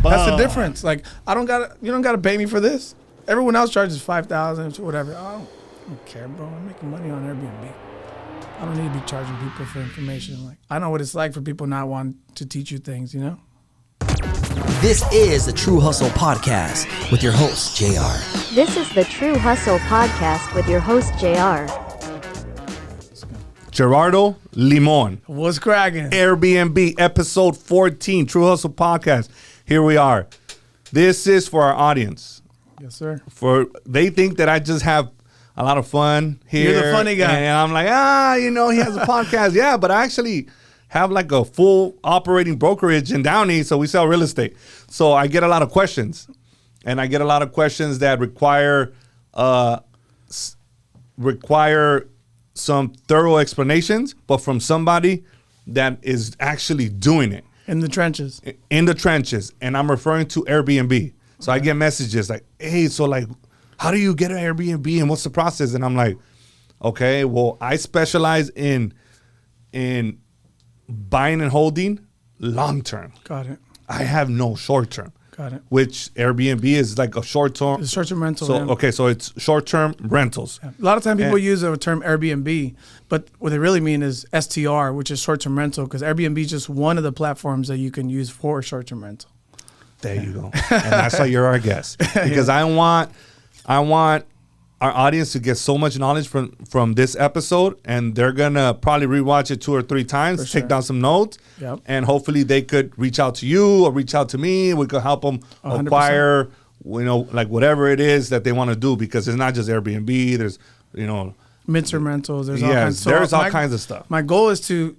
That's the difference. Like, you don't gotta pay me for this. Everyone else charges $5,000 or whatever. I don't care, bro. I'm making money on Airbnb. I don't need to be charging people for information. Like, I know what it's like for people not wanting to teach you things, you know? This is the True Hustle Podcast with your host, JR. This is the True Hustle Podcast with your host, JR. Gerardo Limon. What's cracking? Airbnb, episode 14, True Hustle Podcast. Here we are. This is for our audience. Yes, sir. They think that I just have a lot of fun here. You're the funny guy. And I'm like, he has a podcast. Yeah, but I actually have like a full operating brokerage in Downey, so we sell real estate. So I get a lot of questions. And I get a lot of questions that require some thorough explanations, but from somebody that is actually doing it. In the trenches. In the trenches. And I'm referring to Airbnb. So I get messages like, hey, so like, how do you get an Airbnb and what's the process? And I'm like, okay, well, I specialize in buying and holding long-term. Got it. I have no short-term. Got it. Which Airbnb is like a short-term. It's short-term rental. So, yeah. okay, so it's short-term rentals. Yeah. A lot of times people use the term Airbnb, but what they really mean is STR, which is short-term rental, because Airbnb is just one of the platforms that you can use for short-term rental. There you go. And that's why you're our guest. Because I want our audience to get so much knowledge from this episode, and they're going to probably rewatch it 2 or 3 times, take down some notes, and hopefully they could reach out to you or reach out to me. We could help them 100%. Acquire, like whatever it is that they want to do, because it's not just Airbnb. There's, midterm rentals. There's all kinds of stuff. My goal is to,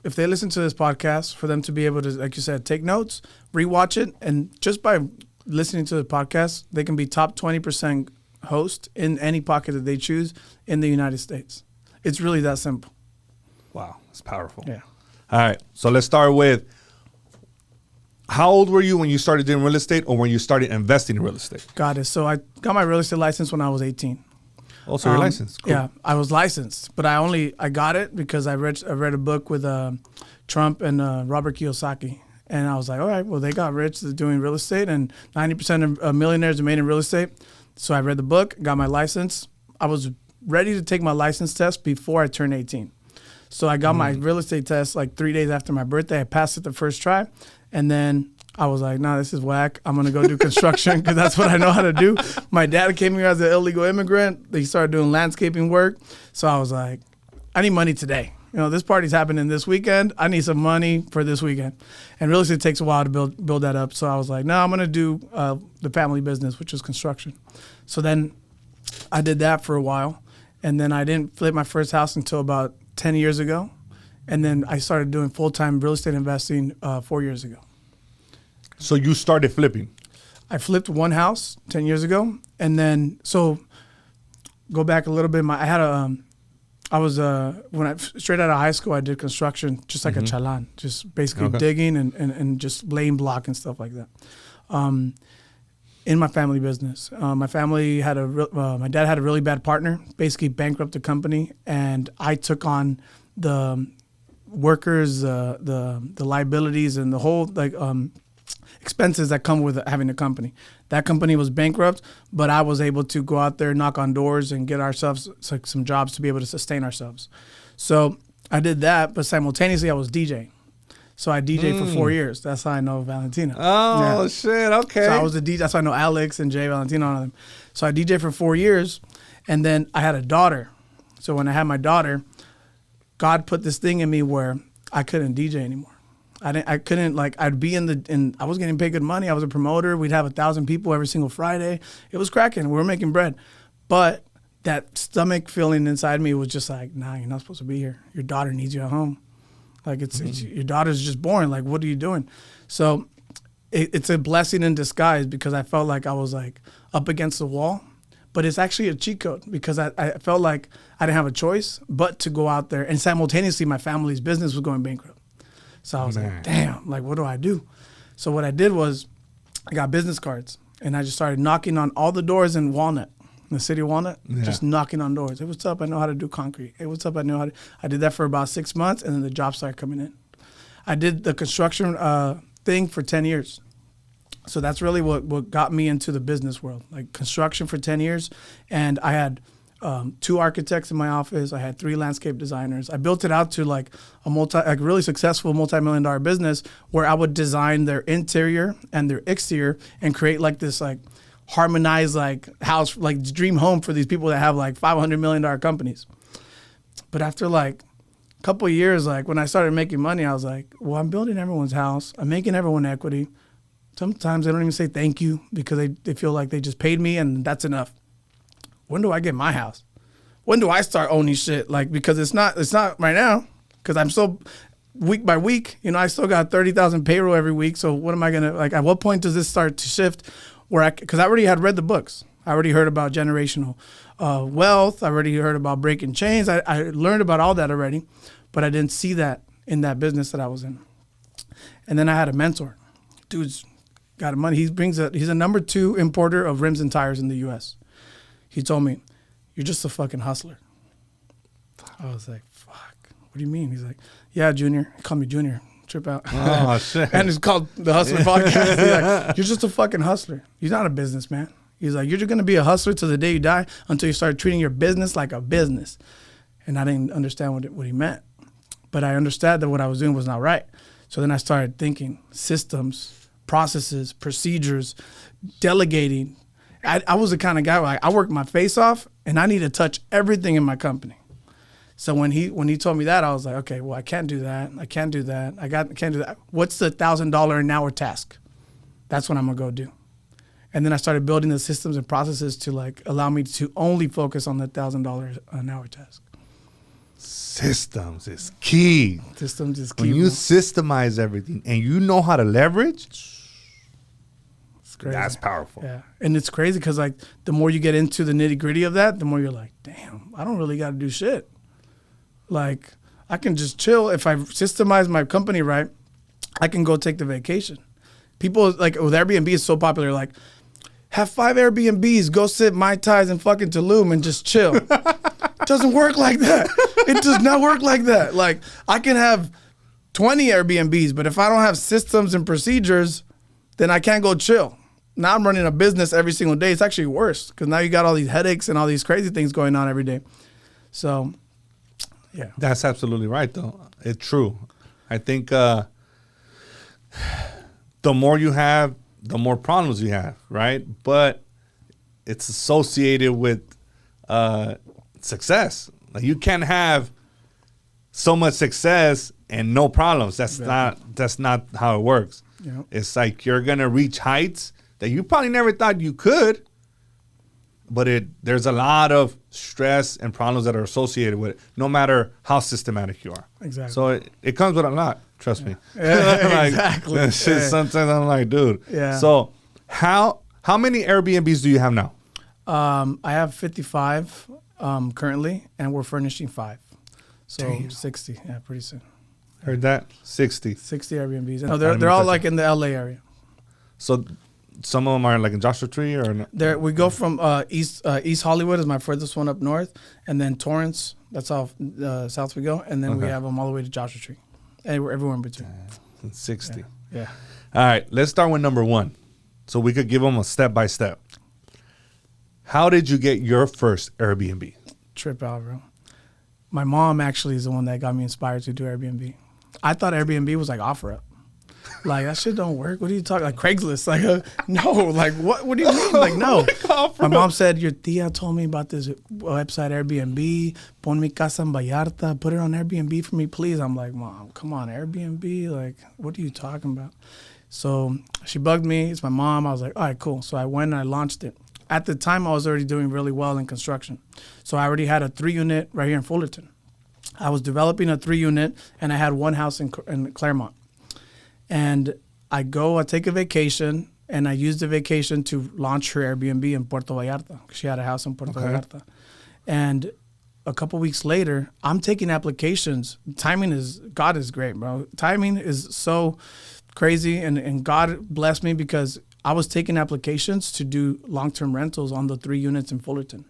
if they listen to this podcast, for them to be able to, like you said, take notes, rewatch it, and just by listening to the podcast, they can be top 20% host in any pocket that they choose in the United States. It's really that simple. Wow, it's powerful. Yeah. All right, so let's start with, how old were you when you started doing real estate, or when you started investing in real estate? Got it. So I got my real estate license when I was 18. Also, you're licensed. Cool. Yeah, I was licensed, but I got it because I read a book with Trump and Robert Kiyosaki. And I was like, all right, well, they got rich doing real estate, and 90% of millionaires are made in real estate. So I read the book, got my license. I was ready to take my license test before I turned 18. So I got my real estate test like 3 days after my birthday. I passed it the first try. And then I was like, nah, this is whack. I'm going to go do construction because that's what I know how to do. My dad came here as an illegal immigrant. He started doing landscaping work. So I was like, I need money today. This party's happening this weekend. I need some money for this weekend. And real estate takes a while to build that up. So I was like, no, I'm going to do the family business, which is construction. So then I did that for a while. And then I didn't flip my first house until about 10 years ago. And then I started doing full-time real estate investing 4 years ago. So you started flipping? I flipped one house 10 years ago. And then, so go back a little bit. Straight out of high school, I did construction, just like a chalan, just basically digging and just laying block and stuff like that. In my family business, my family had my dad had a really bad partner, basically bankrupted the company, and I took on the workers, the liabilities, and the whole expenses that come with having a company. That company was bankrupt, but I was able to go out there, knock on doors, and get ourselves some jobs to be able to sustain ourselves. So I did that, but simultaneously I was DJing. So I DJed for 4 years. That's how I know Valentina. Oh, yeah. Shit, okay. So I was a DJ. That's how I know Alex and Jay, Valentina, all of them. So I DJed for 4 years, and then I had a daughter. So when I had my daughter, God put this thing in me where I couldn't DJ anymore. I couldn't, I'd be I was getting paid good money. I was a promoter. We'd have 1,000 people every single Friday. It was cracking. We were making bread. But that stomach feeling inside me was just like, nah, you're not supposed to be here. Your daughter needs you at home. It's your daughter's just born. Like, what are you doing? So it's a blessing in disguise, because I felt like I was up against the wall. But it's actually a cheat code, because I felt like I didn't have a choice but to go out there. And simultaneously, my family's business was going bankrupt. So I was like, damn, what do I do? So what I did was I got business cards, and I just started knocking on all the doors in Walnut, in the city of Walnut, just knocking on doors. Hey, what's up? I know how to do concrete. Hey, what's up? I know how to. I did that for about 6 months, and then the jobs started coming in. I did the construction thing for 10 years. So that's really what got me into the business world, like construction for 10 years. And I had 2 architects in my office. I had 3 landscape designers. I built it out to like a really successful multi-million-dollar business where I would design their interior and their exterior and create like this like harmonized like house, like dream home for these people that have like $500 million companies. But after like a couple of years, like when I started making money, I was like, well, I'm building everyone's house. I'm making everyone equity. Sometimes they don't even say thank you because they feel like they just paid me and that's enough. When do I get my house? When do I start owning shit? Like, because it's not right now because I'm so week by week, I still got 30,000 payroll every week. So what am I going to, like, at what point does this start to shift because I already had read the books. I already heard about generational wealth. I already heard about breaking chains. I learned about all that already, but I didn't see that in that business that I was in. And then I had a mentor. Dude's got money. He's a number 2 importer of rims and tires in the U.S. He told me, you're just a fucking hustler. I was like, fuck, what do you mean? He's like, yeah, Junior. He called me Junior. Trip out. Oh, shit. And it's called the Hustler Podcast. He's like, you're just a fucking hustler. You're not a businessman. He's like, you're just going to be a hustler till the day you die until you start treating your business like a business. And I didn't understand what he meant. But I understood that what I was doing was not right. So then I started thinking systems, processes, procedures, delegating. I was the kind of guy where I worked my face off and I need to touch everything in my company. So when he told me that, I was like, okay, well, I can't do that. I can't do that. I can't do that. What's the $1,000 an hour task? That's what I'm going to go do. And then I started building the systems and processes to like allow me to only focus on the $1,000 an hour task. Systems is key. Systems is key. When you systemize everything and you know how to leverage, it's crazy. That's powerful. Yeah. And it's crazy because like the more you get into the nitty gritty of that, the more you're like, damn, I don't really got to do shit. Like I can just chill. If I systemize my company right, I can go take the vacation. People like with Airbnb is so popular, like have 5 Airbnbs, go sit Mai Tais in fucking Tulum and just chill. It doesn't work like that. It does not work like that. Like I can have 20 Airbnbs, but if I don't have systems and procedures, then I can't go chill. Now I'm running a business every single day. It's actually worse because now you got all these headaches and all these crazy things going on every day. So, yeah. That's absolutely right, though. It's true. I think the more you have, the more problems you have, right? But it's associated with success. Like you can't have so much success and no problems. That's not how it works. Yep. It's like you're gonna reach heights that you probably never thought you could, but there's a lot of stress and problems that are associated with it, no matter how systematic you are. Exactly. So it comes with a lot. Trust me. Yeah, Like, exactly. that shit, Yeah. sometimes I'm like, dude. Yeah. So how many Airbnbs do you have now? I have 55 currently, and we're furnishing 5. So Damn. 60, yeah, pretty soon. Heard that? 60. 60 Airbnbs. No, they're all like in the LA area. So some of them are like in Joshua Tree or no? We go from East Hollywood is my furthest one up north, and then Torrance, that's how south we go, and then we Okay. have them all the way to Joshua Tree, and we're everywhere in between. 60. Yeah. All right, let's start with number 1. So we could give them a step by step. How did you get your first Airbnb? Trip out, bro. My mom actually is the one that got me inspired to do Airbnb. I thought Airbnb was like OfferUp. Like, that shit don't work. What are you talking? Like Craigslist. Like, no. Like, what do you mean? Like, no. My mom said, your tia told me about this website, Airbnb. Pon mi casa en Vallarta. Put it on Airbnb for me, please. I'm like, Mom, come on, Airbnb? Like, what are you talking about? So she bugged me. It's my mom. I was like, all right, cool. So I went and I launched it. At the time, I was already doing really well in construction. So I already had a 3-unit right here in Fullerton. I was developing a 3-unit, and I had one house in Claremont. And I take a vacation, and I used the vacation to launch her Airbnb in Puerto Vallarta. She had a house in Puerto Vallarta. And a couple weeks later, I'm taking applications. God is great, bro. Timing is so crazy, and God blessed me because I was taking applications to do long-term rentals on the 3 units in Fullerton.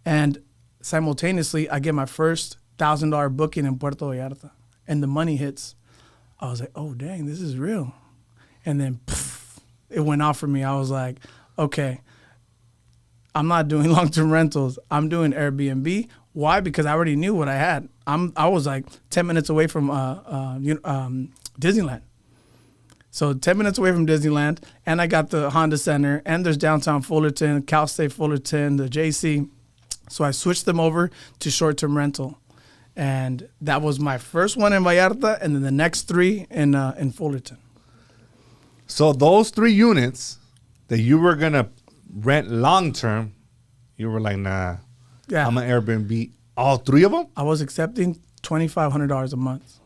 And simultaneously, I get my first $1,000 booking in Puerto Vallarta, and the money hits. I was like, oh, dang, this is real. And then it went off for me. I was like, okay, I'm not doing long-term rentals. I'm doing Airbnb. Why? Because I already knew what I had. I was like 10 minutes away from Disneyland. So 10 minutes away from Disneyland, and I got the Honda Center, and there's downtown Fullerton, Cal State Fullerton, the JC. So I switched them over to short-term rental. And that was my first one in Vallarta, and then the next 3 in Fullerton. So those 3 units that you were going to rent long-term, you were like, nah, Yeah. I'm going to Airbnb all 3 of them? I was accepting $2,500 a month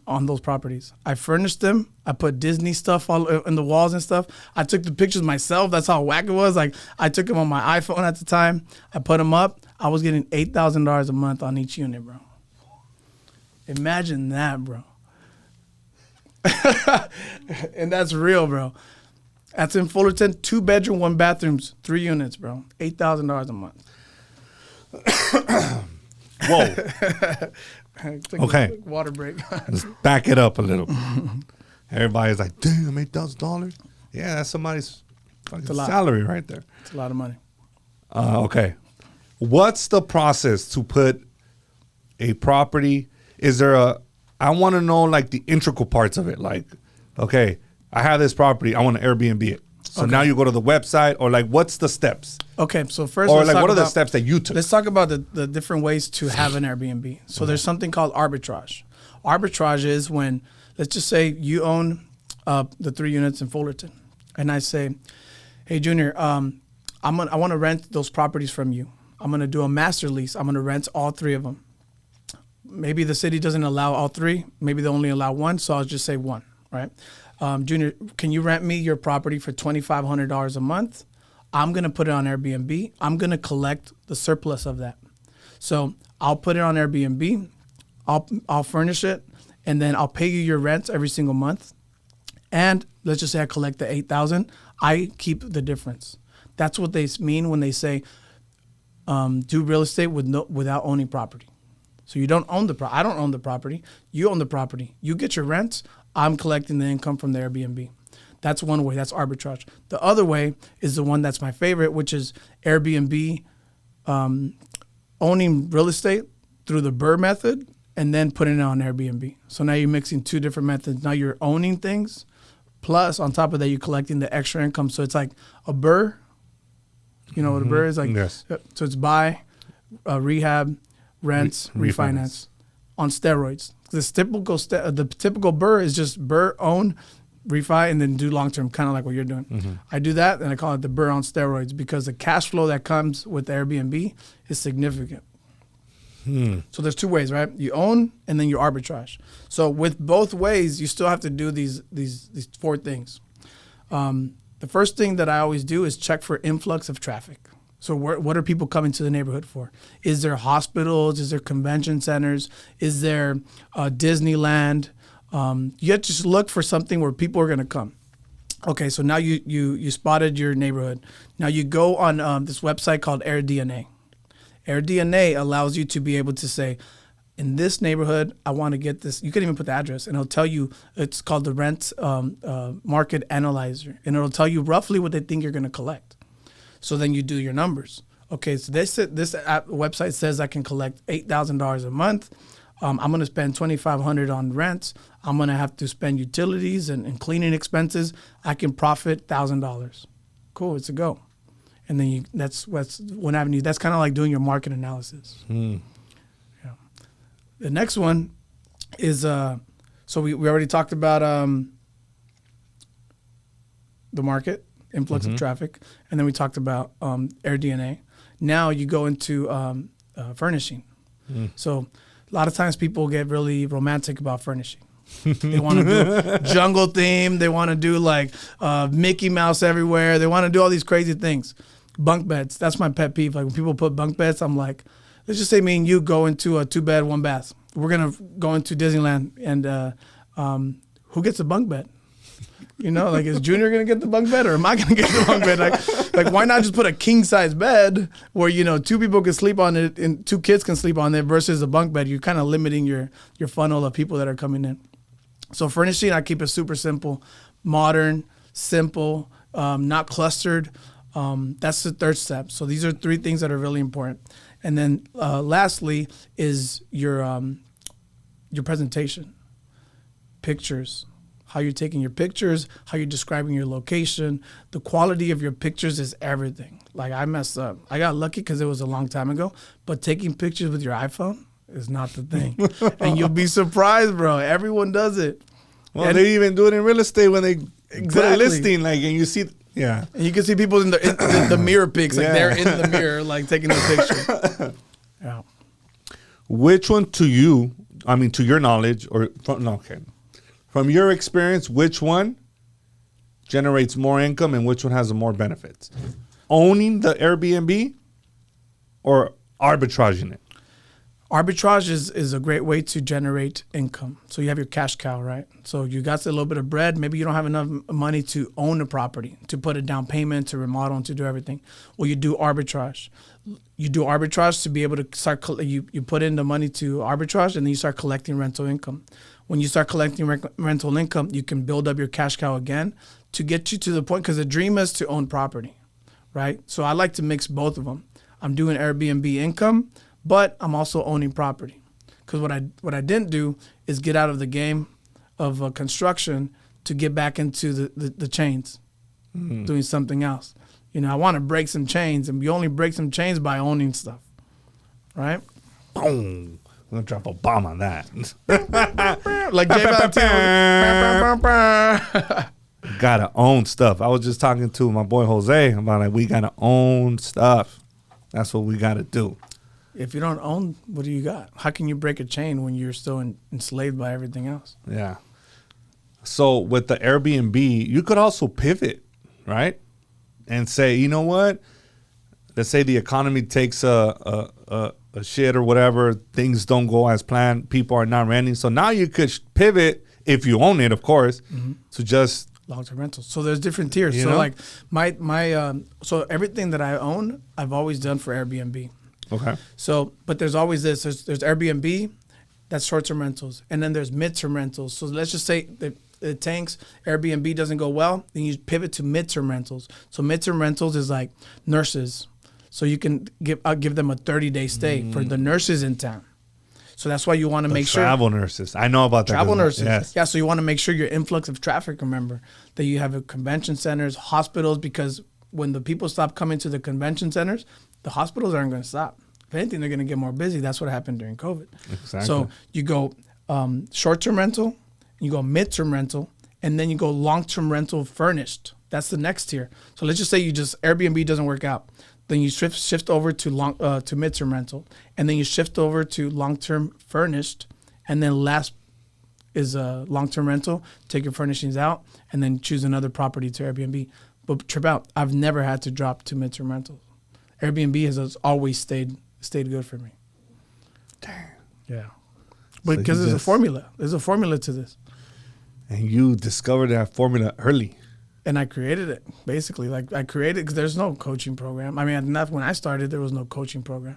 on those properties. I furnished them. I put Disney stuff all in the walls and stuff. I took the pictures myself. That's how whack it was. Like, I took them on my iPhone at the time. I put them up. I was getting $8,000 a month on each unit, bro. Imagine that, bro. And that's real, bro. That's in Fullerton. 2-bedroom, 1 bathrooms, 3 units, bro. $8,000 a month. Whoa. Take Okay. a water break. Let's back it up a little. Everybody's like, damn, $8,000? Yeah, that's somebody's fucking a lot. salary right there. It's a lot of money. Okay. What's the process to put a property? Is there I want to know like the integral parts of it. Like, okay, I have this property. I want to Airbnb it. So now you go to the website, or like, what's the steps? Okay, so first, Or let's like, talk what are the about- steps that you took? Let's talk about the different ways to have an Airbnb. So there's something called arbitrage. Arbitrage is when, let's just say you own the 3 units in Fullerton, and I say, hey, Junior, I want to rent those properties from you. I'm going to do a master lease. I'm going to rent all 3 of them. Maybe the city doesn't allow all 3. Maybe they only allow 1, so I'll just say 1, right? Junior, can you rent me your property for $2,500 a month? I'm going to put it on Airbnb. I'm going to collect the surplus of that. So I'll put it on Airbnb. I'll furnish it, and then I'll pay you your rent every single month. And let's just say I collect the $8,000. I keep the difference. That's what they mean when they say do real estate without owning property. So you don't own the property. I don't own the property. You own the property. You get your rent. I'm collecting the income from the Airbnb. That's one way. That's arbitrage. The other way is the one that's my favorite, which is Airbnb owning real estate through the BRRRR method and then putting it on Airbnb. So now you're mixing 2 different methods. Now you're owning things, plus on top of that, you're collecting the extra income. So it's like a BRRRR. You know what a BRRRR is? Like, Yes. So it's buy, rehab, rents, refinance on steroids. The typical BRRRR is just BRRRR, own, refi, and then do long-term, kind of like what you're doing. I do that, and I call it the BRRRR on steroids because the cash flow that comes with Airbnb is significant. So there's 2 ways, right? You own, and then you arbitrage. So with both ways, you still have to do these 4 things. The first thing that I always do is check for influx of traffic. So what are people coming to the neighborhood for? Is there hospitals? Is there convention centers? Is there Disneyland? You have to just look for something where people are going to come. Okay, so now you spotted your neighborhood. Now you go on this website called AirDNA. AirDNA allows you to be able to say, in this neighborhood, I want to get this. You can even put the address, and it'll tell you. It's called the rent market analyzer, and it'll tell you roughly what they think you're going to collect. So then you do your numbers. Okay, so this website says I can collect $8,000 a month. I'm going to spend $2,500 on rent. I'm going to have to spend utilities and cleaning expenses. I can profit $1,000. Cool, it's a go. And then that's one avenue. That's kind of like doing your market analysis. Yeah. The next one is so we already talked about the market, influx of traffic, and then we talked about AirDNA. Now you go into furnishing. So a lot of times people get really romantic about furnishing. They want to do jungle theme. They want to do like Mickey Mouse everywhere. They want to do all these crazy things. Bunk beds. That's my pet peeve. Like when people put bunk beds, I'm like, let's just say me and you go into a 2-bed, 1 bath. We're going to go into Disneyland, and who gets a bunk bed? You know, like, is Junior going to get the bunk bed, or am I going to get the bunk bed? Like, why not just put a king-size bed where, 2 people can sleep on it and 2 kids can sleep on it versus a bunk bed? You're kind of limiting your funnel of people that are coming in. So furnishing, I keep it super simple, modern, simple, not clustered. That's the third step. So these are 3 things that are really important. And then lastly is your presentation, pictures, how you're taking your pictures, how you're describing your location. The quality of your pictures is everything. Like I messed up. I got lucky because it was a long time ago, but taking pictures with your iPhone is not the thing. And you'll be surprised, bro. Everyone does it. Well, And they even do it in real estate when they put a Exactly. listing, like, and you see, yeah. And you can see people in the mirror pics, like Yeah. they're in the mirror, like taking the picture. Yeah. Which one to you, I mean, to your knowledge, or from your experience, which one generates more income and which one has the more benefits? Owning the Airbnb or arbitraging it? Arbitrage is a great way to generate income. So you have your cash cow, right? So you got a little bit of bread. Maybe you don't have enough money to own the property, to put a down payment, to remodel, and to do everything. Well, you do arbitrage. You do arbitrage to be able to start. You put in the money to arbitrage, and then you start collecting rental income. When you start collecting rental income, you can build up your cash cow again to get you to the point, because the dream is to own property, right? So I like to mix both of them. I'm doing Airbnb income, but I'm also owning property. Because what I didn't do is get out of the game of construction to get back into the chains, doing something else. You know, I want to break some chains, and you only break some chains by owning stuff, right? Boom. I'm going to drop a bomb on that. Like J Balvin. Gotta own stuff. I was just talking to my boy Jose about, like, we gotta own stuff. That's what we gotta do. If you don't own, what do you got? How can you break a chain when you're still enslaved by everything else? Yeah. So with the Airbnb, you could also pivot, right? And say, you know what? Let's say the economy takes a shit or whatever. Things don't go as planned. People are not renting. So now you could pivot, if you own it, of course, to just long-term rentals. So there's different tiers. You so know? like so everything that I own, I've always done for Airbnb. okay. So, but there's always this. There's Airbnb, that's short-term rentals, and then there's mid-term rentals. So let's just say it tanks, Airbnb doesn't go well, then you pivot to mid-term rentals. So mid-term rentals is like nurses. So you can give them a 30-day stay for the nurses in town. So that's why you want to make sure. Travel nurses. I know about that. Travel nurses. Yes. Yeah, so you want to make sure your influx of traffic, remember, that you have convention centers, hospitals, because when the people stop coming to the convention centers, the hospitals aren't going to stop. If anything, they're going to get more busy. That's what happened during COVID. Exactly. So you go short-term rental, you go mid-term rental, and then you go long-term rental furnished. That's the next tier. So let's just say Airbnb doesn't work out. Then you shift over to mid-term rental, and then you shift over to long-term furnished, and then last is a long-term rental. Take your furnishings out, and then choose another property to Airbnb. But trip out. I've never had to drop to mid-term rentals. Airbnb has always stayed good for me. Damn. Yeah, but So because you there's a just- formula. There's a formula to this. And you discovered that formula early. And I created it, basically. Like, I created because there's no coaching program. I mean, not when I started, there was no coaching program.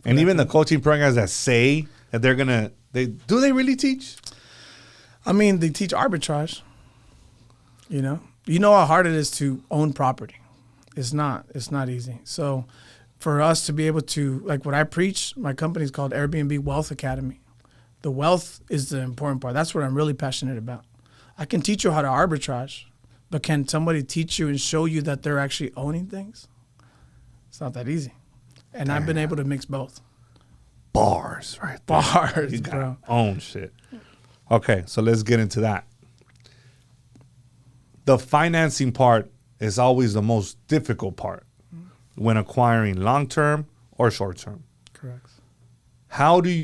And even the coaching programs that say that they're gonna, do they really teach? I mean, they teach arbitrage. You know how hard it is to own property. It's not easy. So for us to be able to, like what I preach, my company is called Airbnb Wealth Academy. The wealth is the important part. That's what I'm really passionate about. I can teach you how to arbitrage, but can somebody teach you and show you that they're actually owning things? It's not that easy. And I've been able to mix both. Bars, right there. Bars, You bro. gotta own shit. Okay, so let's get into that. The financing part is always the most difficult part when acquiring long-term or short-term. Correct.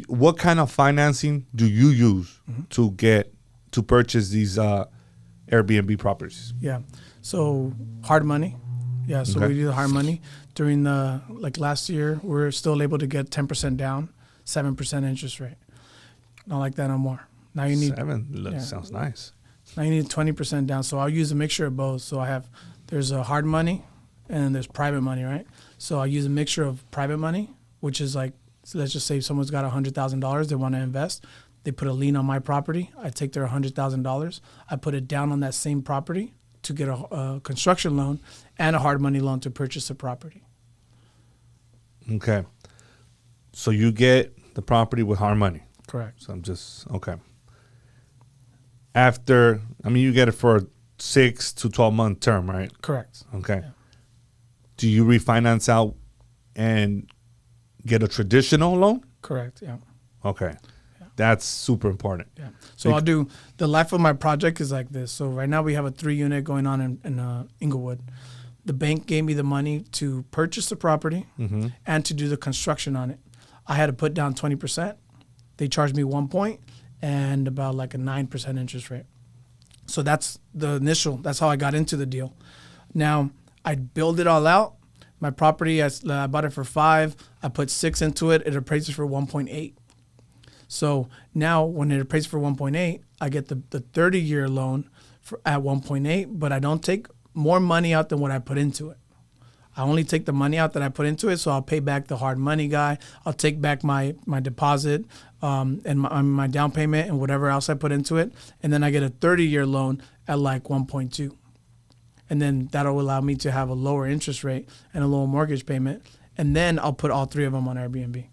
What kind of financing do you use to purchase these Airbnb properties? Yeah. So hard money. Yeah. So Okay. we do the hard money. During last year, we're still able to get 10% down, 7% interest rate. Not like that no more. Now you need 7 yeah. sounds nice. Now you need 20% down. So I'll use a mixture of both. So there's a hard money and there's private money, right? So I use a mixture of private money, which is like, so let's just say someone's got $100,000 they want to invest. They put a lien on my property. I take their $100,000. I put it down on that same property to get a construction loan and a hard money loan to purchase the property. Okay. So you get the property with hard money. Correct. So I'm just, okay. After, I mean, you get it for a 6 to 12 month term, right? Correct. Okay. Yeah. Do you refinance out and get a traditional loan? Correct. Yeah. Okay. That's super important. Yeah. So I'll do, the life of my project is like this. So right now we have a 3-unit going on in Inglewood. The bank gave me the money to purchase the property and to do the construction on it. I had to put down 20%. They charged me 1 point and about like a 9% interest rate. So that's the initial. That's how I got into the deal. Now I build it all out. My property, I bought it for 5. I put 6 into it. It appraises for 1.8. So now when it appraises for 1.8, I get the 30-year loan at 1.8, but I don't take more money out than what I put into it. I only take the money out that I put into it, so I'll pay back the hard money guy. I'll take back my deposit and my down payment and whatever else I put into it, and then I get a 30-year loan at like 1.2. And then that'll allow me to have a lower interest rate and a lower mortgage payment, and then I'll put all 3 of them on Airbnb.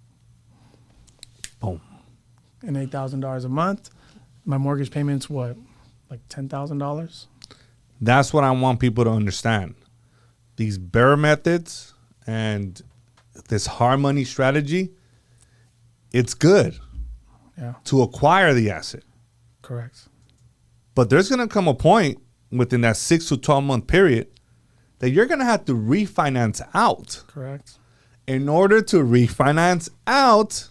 Boom. And $8,000 a month. My mortgage payment's what, like $10,000? That's what I want people to understand. These bear methods and this hard money strategy, it's good to acquire the asset. Correct. But there's going to come a point within that 6 to 12 month period that you're going to have to refinance out. Correct. In order to refinance out,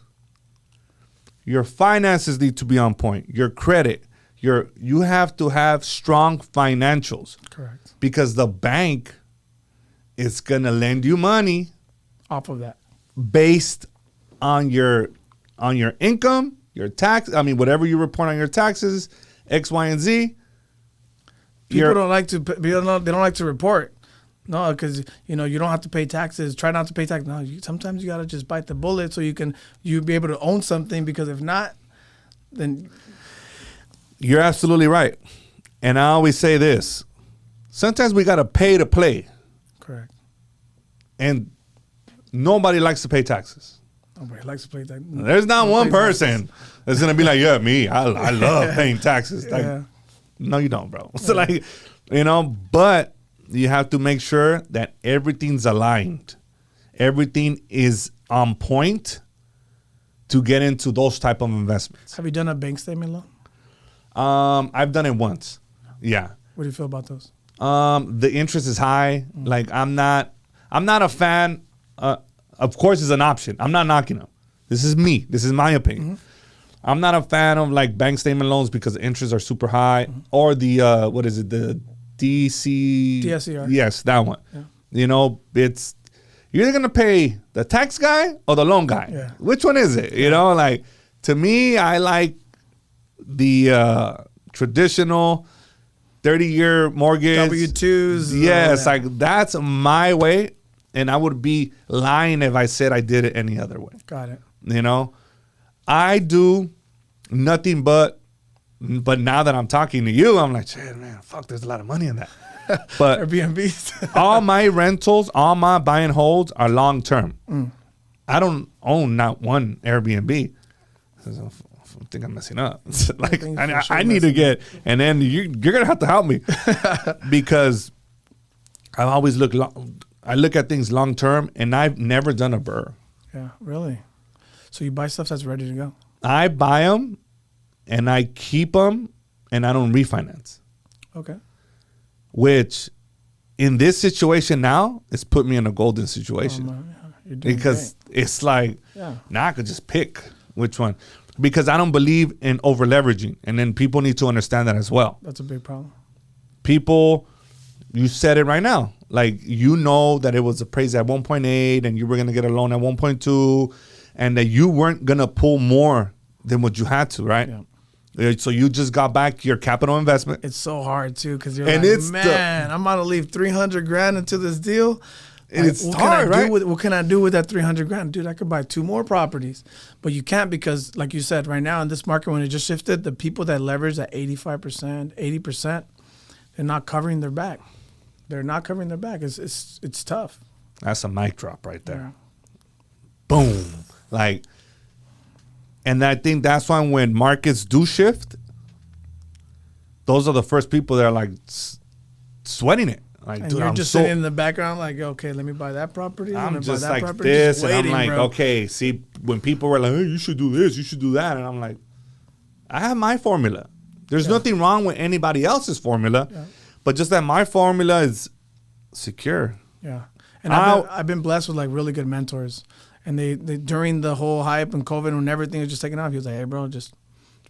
your finances need to be on point. Your credit, you have to have strong financials. Correct. Because the bank is going to lend you money off of that based on your income, your tax, I mean whatever you report on your taxes, X, Y, and Z. People don't like to report. No, because you don't have to pay taxes. Try not to pay taxes. No, sometimes you gotta just bite the bullet so you'll be able to own something. Because if not, then you're absolutely right. And I always say this: sometimes we gotta pay to play. Correct. And nobody likes to pay taxes. Nobody likes to pay taxes. There's not one person that's gonna be like, yeah, me. I love paying taxes. Like, Yeah. no, you don't, bro. So but you have to make sure that everything's aligned. Everything is on point to get into those type of investments. Have you done a bank statement loan? I've done it once. Yeah. What do you feel about those? The interest is high. Like I'm not a fan. Of course, it's an option. I'm not knocking them. This is me. This is my opinion. I'm not a fan of like bank statement loans because the interests are super high, or the what is it, the DSCR? Yes, that one. Yeah. It's you're either gonna pay the tax guy or the loan guy. Yeah. Which one is it? Like to me, I like the traditional 30-year mortgage. W-2s. Yes, like that's my way, and I would be lying if I said I did it any other way. Got it. I do nothing but now that I'm talking to you, I'm like, shit, man, fuck, there's a lot of money in that. But Airbnbs. all my rentals, all my buy and holds are long term. I don't own not one Airbnb. I think I'm messing up. Like I need to get, and then you're gonna have to help me because I've always I look at things long term, and I've never done a burr. Yeah, really. So you buy stuff that's ready to go. I buy them, and I keep them, and I don't refinance. Okay. Which, in this situation now, it's put me in a golden situation. You're doing Because great. it's like, now I could just pick which one. Because I don't believe in over leveraging. And then people need to understand that as well. That's a big problem. People, you said it right now. Like, that it was appraised at 1.8 and you were going to get a loan at 1.2 and that you weren't going to pull more than what you had to, right? Yeah. So you just got back your capital investment. It's so hard too because you're and like, man, I'm about to leave $300,000 into this deal. And it's hard, right? What can I do with that $300,000, dude? I could buy 2 more properties, but you can't because, like you said, right now in this market when it just shifted, the people that leverage at 85%, 80%, and not covering their back. They're not covering their back. It's tough. That's a mic drop right there. Yeah. Boom. Like, and I think that's why when markets do shift, those are the first people that are like sweating it. Like, And dude, you're I'm just so, sitting in the background like, okay, let me buy that property. let me I'm buy just that like property. this, Just and I'm waiting, like, bro. okay, see, when people were like, hey, you should do this, you should do that, and I'm like, I have my formula. There's nothing wrong with anybody else's formula, but just that my formula is secure. Yeah. And I've been blessed with like really good mentors. And they during the whole hype and COVID when everything was just taking off, he was like, hey, bro, just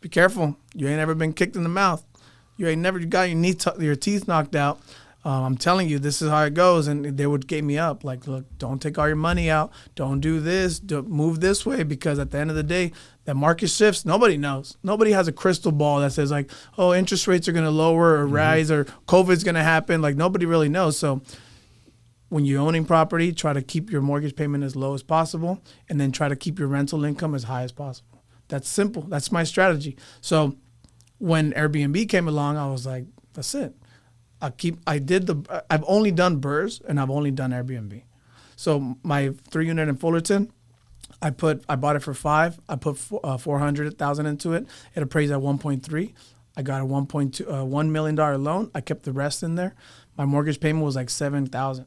be careful. You ain't ever been kicked in the mouth. You ain't never got your teeth knocked out. I'm telling you, this is how it goes. And they would get me up. Like, look, don't take all your money out. Don't do this. Don't move this way. Because at the end of the day, that market shifts. Nobody knows. Nobody has a crystal ball that says like, oh, interest rates are going to lower or rise or COVID's going to happen. Like, nobody really knows. So when you're owning property, try to keep your mortgage payment as low as possible and then try to keep your rental income as high as possible. That's simple. That's my strategy. So when Airbnb came along, I was like, that's it. I've only done BRRRRs and I've only done Airbnb. So my 3-unit in Fullerton, I bought it for $5. I put $400,000 into it. It appraised at 1.3. I got a $1 million loan. I kept the rest in there. My mortgage payment was like $7,000.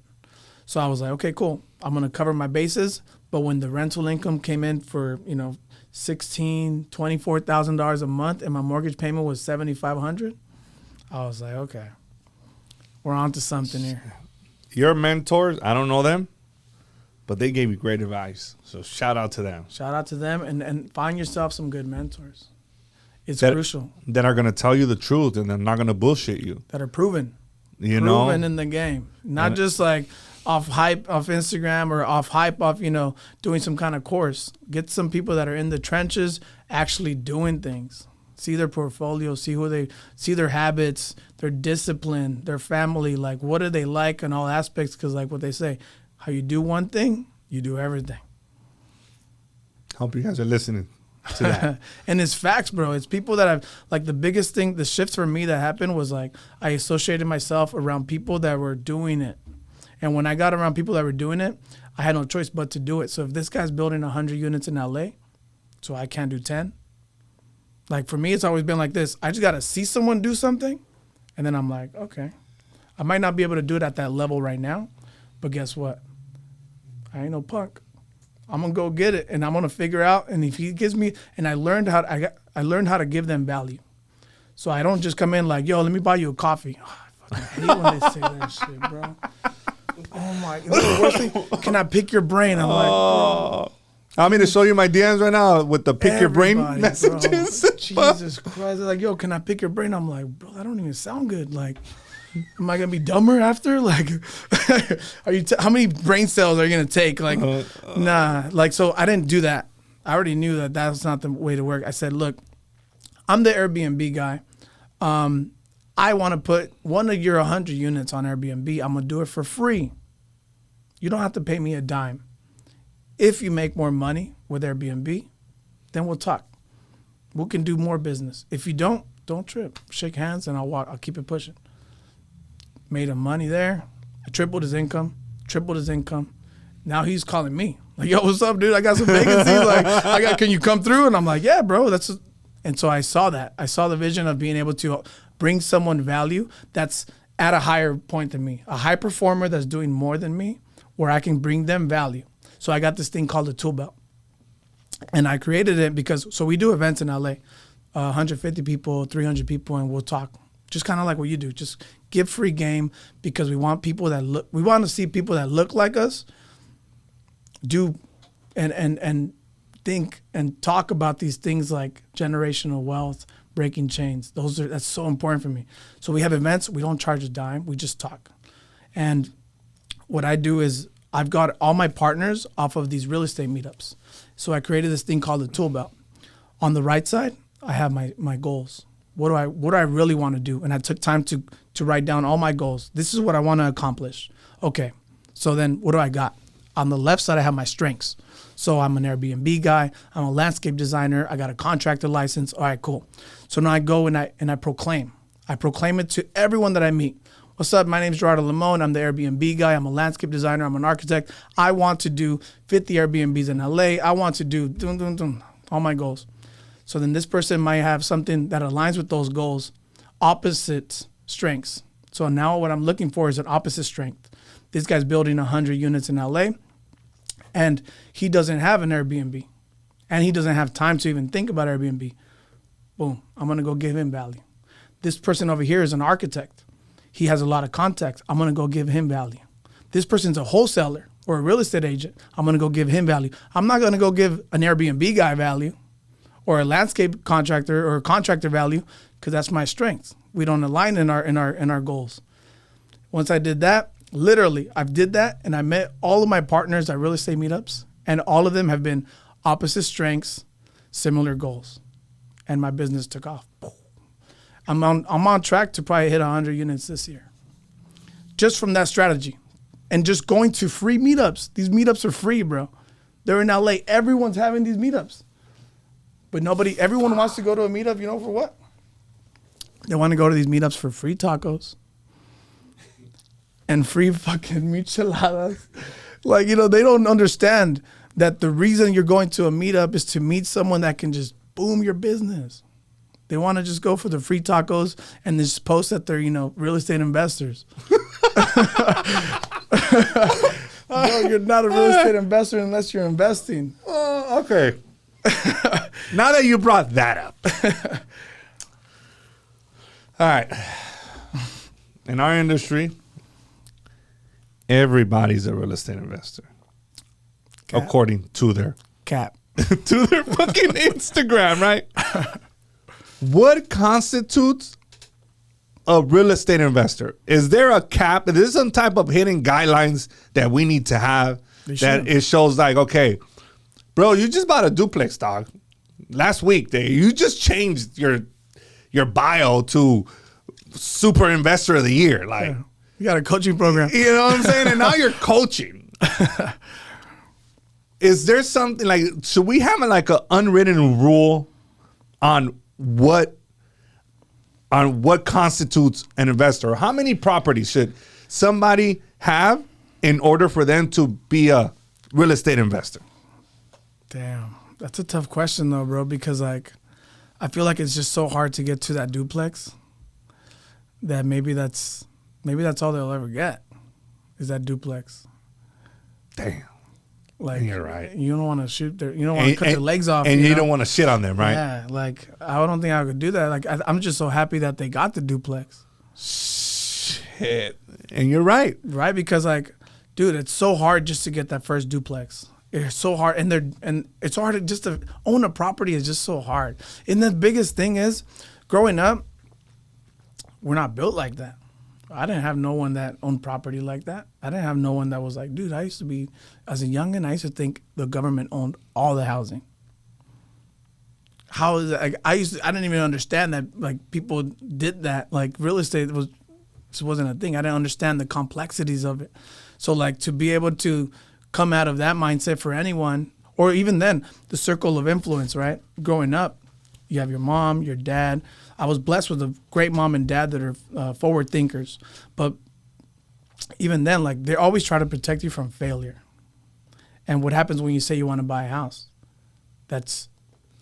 So I was like, okay, cool. I'm gonna cover my bases. But when the rental income came in for $16,000, $24,000 a month, and my mortgage payment was $7,500, I was like, okay, we're on to something here. Your mentors, I don't know them, but they gave you great advice. So shout out to them. Shout out to them and find yourself some good mentors. It's crucial. That are going to tell you the truth and they're not going to bullshit you. That are proven. You know? Proven in the game. Not just like off hype, off Instagram or off hype, off, doing some kind of course. Get some people that are in the trenches actually doing things. See their portfolio, see their habits, their discipline, their family, like what do they like in all aspects? Because like what they say, how you do one thing, you do everything. Hope you guys are listening to that. And it's facts, bro. It's people that I've, like the biggest thing, the shift for me that happened was like I associated myself around people that were doing it. And when I got around people that were doing it, I had no choice but to do it. So if this guy's building 100 units in LA, so I can't do 10. Like for me, it's always been like this. I just got to see someone do something. And then I'm like, okay, I might not be able to do it at that level right now. But guess what? I ain't no punk. I'm going to go get it and I'm going to figure out. And if he gives me, and I learned how to give them value. So I don't just come in like, yo, let me buy you a coffee. Oh, I fucking hate when they say that shit, bro. Oh my, the worst thing, can I pick your brain? I'm like, bro. I'm going to show you my DMs right now with the pick your brain messages. Bro. Jesus Christ. They're like, yo, can I pick your brain? I'm like, bro, that don't even sound good. Like, am I going to be dumber after? Like, how many brain cells are you going to take? Like, nah. Like, so I didn't do that. I already knew that that's not the way to work. I said, look, I'm the Airbnb guy. I want to put one of your 100 units on Airbnb. I'm going to do it for free. You don't have to pay me a dime. If you make more money with Airbnb, then we'll talk. We can do more business. If you don't trip. Shake hands and I'll walk. I'll keep it pushing. Made him money there. I tripled his income. Now he's calling me. Like, yo, what's up, dude? I got some vacancies. Like, can you come through? And I'm like, yeah, bro. And so I saw that. I saw the vision of being able to bring someone value that's at a higher point than me. A high performer that's doing more than me, where I can bring them value. So I got this thing called the tool belt. And I created it because, so we do events in LA, 150 people, 300 people, and we'll talk. Just kind of like what you do. Just give free game because we want to see people that look like us do and think and talk about these things like generational wealth, breaking chains. That's so important for me. So we have events, we don't charge a dime, we just talk. And what I do is I've got all my partners off of these real estate meetups. So I created this thing called the tool belt. On the right side, I have my goals. What do I really want to do? And I took time to write down all my goals. This is what I want to accomplish. Okay, so then what do I got? On the left side, I have my strengths. So I'm an Airbnb guy. I'm a landscape designer. I got a contractor license. All right, cool. So now I go and I proclaim. I proclaim it to everyone that I meet. What's up? My name is Gerardo Limon. I'm the Airbnb guy. I'm a landscape designer. I'm an architect. I want to do 50 Airbnbs in LA. I want to do all my goals. So then this person might have something that aligns with those goals, opposite strengths. So now what I'm looking for is an opposite strength. This guy's building 100 units in LA, and he doesn't have an Airbnb, and he doesn't have time to even think about Airbnb. Boom, I'm gonna go give him value. This person over here is an architect. He has a lot of contacts. I'm gonna go give him value. This person's a wholesaler or a real estate agent. I'm gonna go give him value. I'm not gonna go give an Airbnb guy value or a landscape contractor or a contractor value, because that's my strengths. We don't align in our goals. Once I did that, literally, I did that, and I met all of my partners at real estate meetups, and all of them have been opposite strengths, similar goals, and my business took off. I'm on track to probably hit 100 units this year, just from that strategy, and just going to free meetups. These meetups are free, bro. They're in LA. Everyone's having these meetups, but everyone wants to go to a meetup. You know for what? They want to go to these meetups for free tacos and free fucking micheladas. Like, they don't understand that the reason you're going to a meetup is to meet someone that can just boom your business. They want to just go for the free tacos and just post that they're, real estate investors. No, you're not a real estate investor unless you're investing. Okay. Now that you brought that up. All right. In our industry, everybody's a real estate investor. Cap. According to their Cap. to their fucking Instagram, right? What constitutes a real estate investor? Is there a cap? Is there some type of hidden guidelines that we need to have that it shows like, okay, bro, you just bought a duplex, dog. Last week, you just changed your bio to super investor of the year. Like, Yeah. You got a coaching program. you know what I'm saying? And now you're coaching. Is there something like, should we have like an unwritten rule on what constitutes an investor? How many properties should somebody have in order for them to be a real estate investor? Damn. That's a tough question though, bro, because I feel like it's just so hard to get to that duplex that maybe that's all they'll ever get is that duplex. Damn. Like, you're right. You don't want to shoot you don't want to cut their legs off. And you don't want to shit on them, right? Yeah. Like, I don't think I could do that. Like, I'm just so happy that they got the duplex. Shit. And you're right. Right? Because dude, it's so hard just to get that first duplex. It's so hard, and it's hard just to own a property is just so hard. And the biggest thing is, growing up, we're not built like that. I didn't have no one that owned property like that. I didn't have no one that was like, dude, I used to be, as a youngin', I used to think the government owned all the housing. How is it? I didn't even understand that people did that. Like, real estate wasn't a thing. I didn't understand the complexities of it. So to be able to come out of that mindset for anyone, or even then, the circle of influence, right? Growing up, you have your mom, your dad. I was blessed with a great mom and dad that are forward thinkers. But even then, they always try to protect you from failure. And what happens when you say you want to buy a house? That's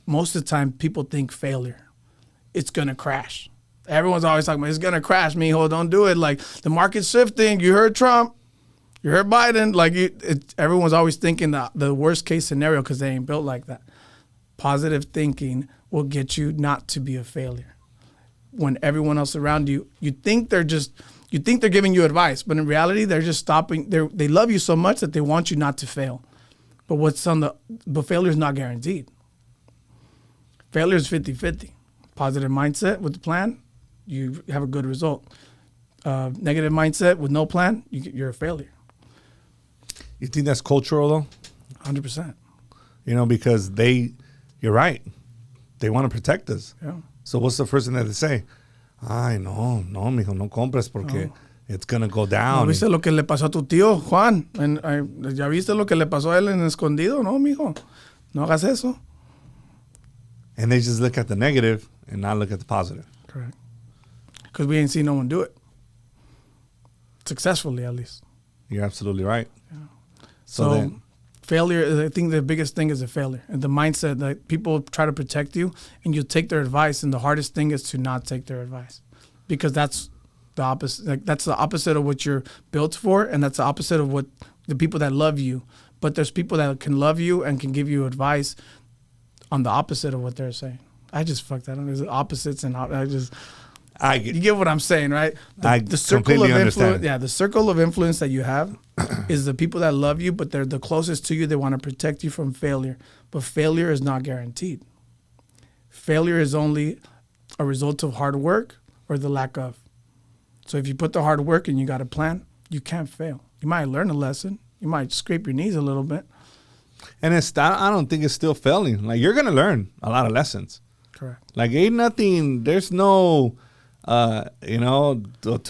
most of the time people think failure. It's going to crash. Everyone's always talking about, it's going to crash, mijo, don't do it. The market's shifting. You heard Trump. You heard Biden. Everyone's always thinking the worst case scenario because they ain't built like that. Positive thinking will get you not to be a failure. When everyone else around you, you think they're giving you advice, but in reality, they're just stopping. They love you so much that they want you not to fail. But failure is not guaranteed. Failure is 50-50. Positive mindset with the plan, you have a good result. Negative mindset with no plan, you're a failure. You think that's cultural though? 100%. Because you're right. They want to protect us. Yeah. So what's the first thing that they say? Ay, no, mijo, no compres porque it's going to go down. ¿No viste lo que le pasó a tu tío, Juan? ¿Ya viste lo que le pasó a él en escondido? No, mijo. No hagas eso. And they just look at the negative and not look at the positive. Correct. because we ain't seen no one do it successfully, at least. You're absolutely right. Yeah. So then, failure, I think the biggest thing is a failure. And the mindset that people try to protect you and you take their advice, and the hardest thing is to not take their advice, because that's the opposite. Like, that's the opposite of what you're built for, and that's the opposite of what the people that love you. But there's people that can love you and can give you advice on the opposite of what they're saying. I just fucked that up. There's opposites, and you get what I'm saying, right? The circle of influence. Yeah, the circle of influence that you have is the people that love you, but they're the closest to you. They want to protect you from failure, but failure is not guaranteed. Failure is only a result of hard work or the lack of. So if you put the hard work and you got a plan, you can't fail. You might learn a lesson. You might scrape your knees a little bit. And I don't think it's still failing. Like, you're gonna learn a lot of lessons. Correct. Like, ain't nothing. There's no. To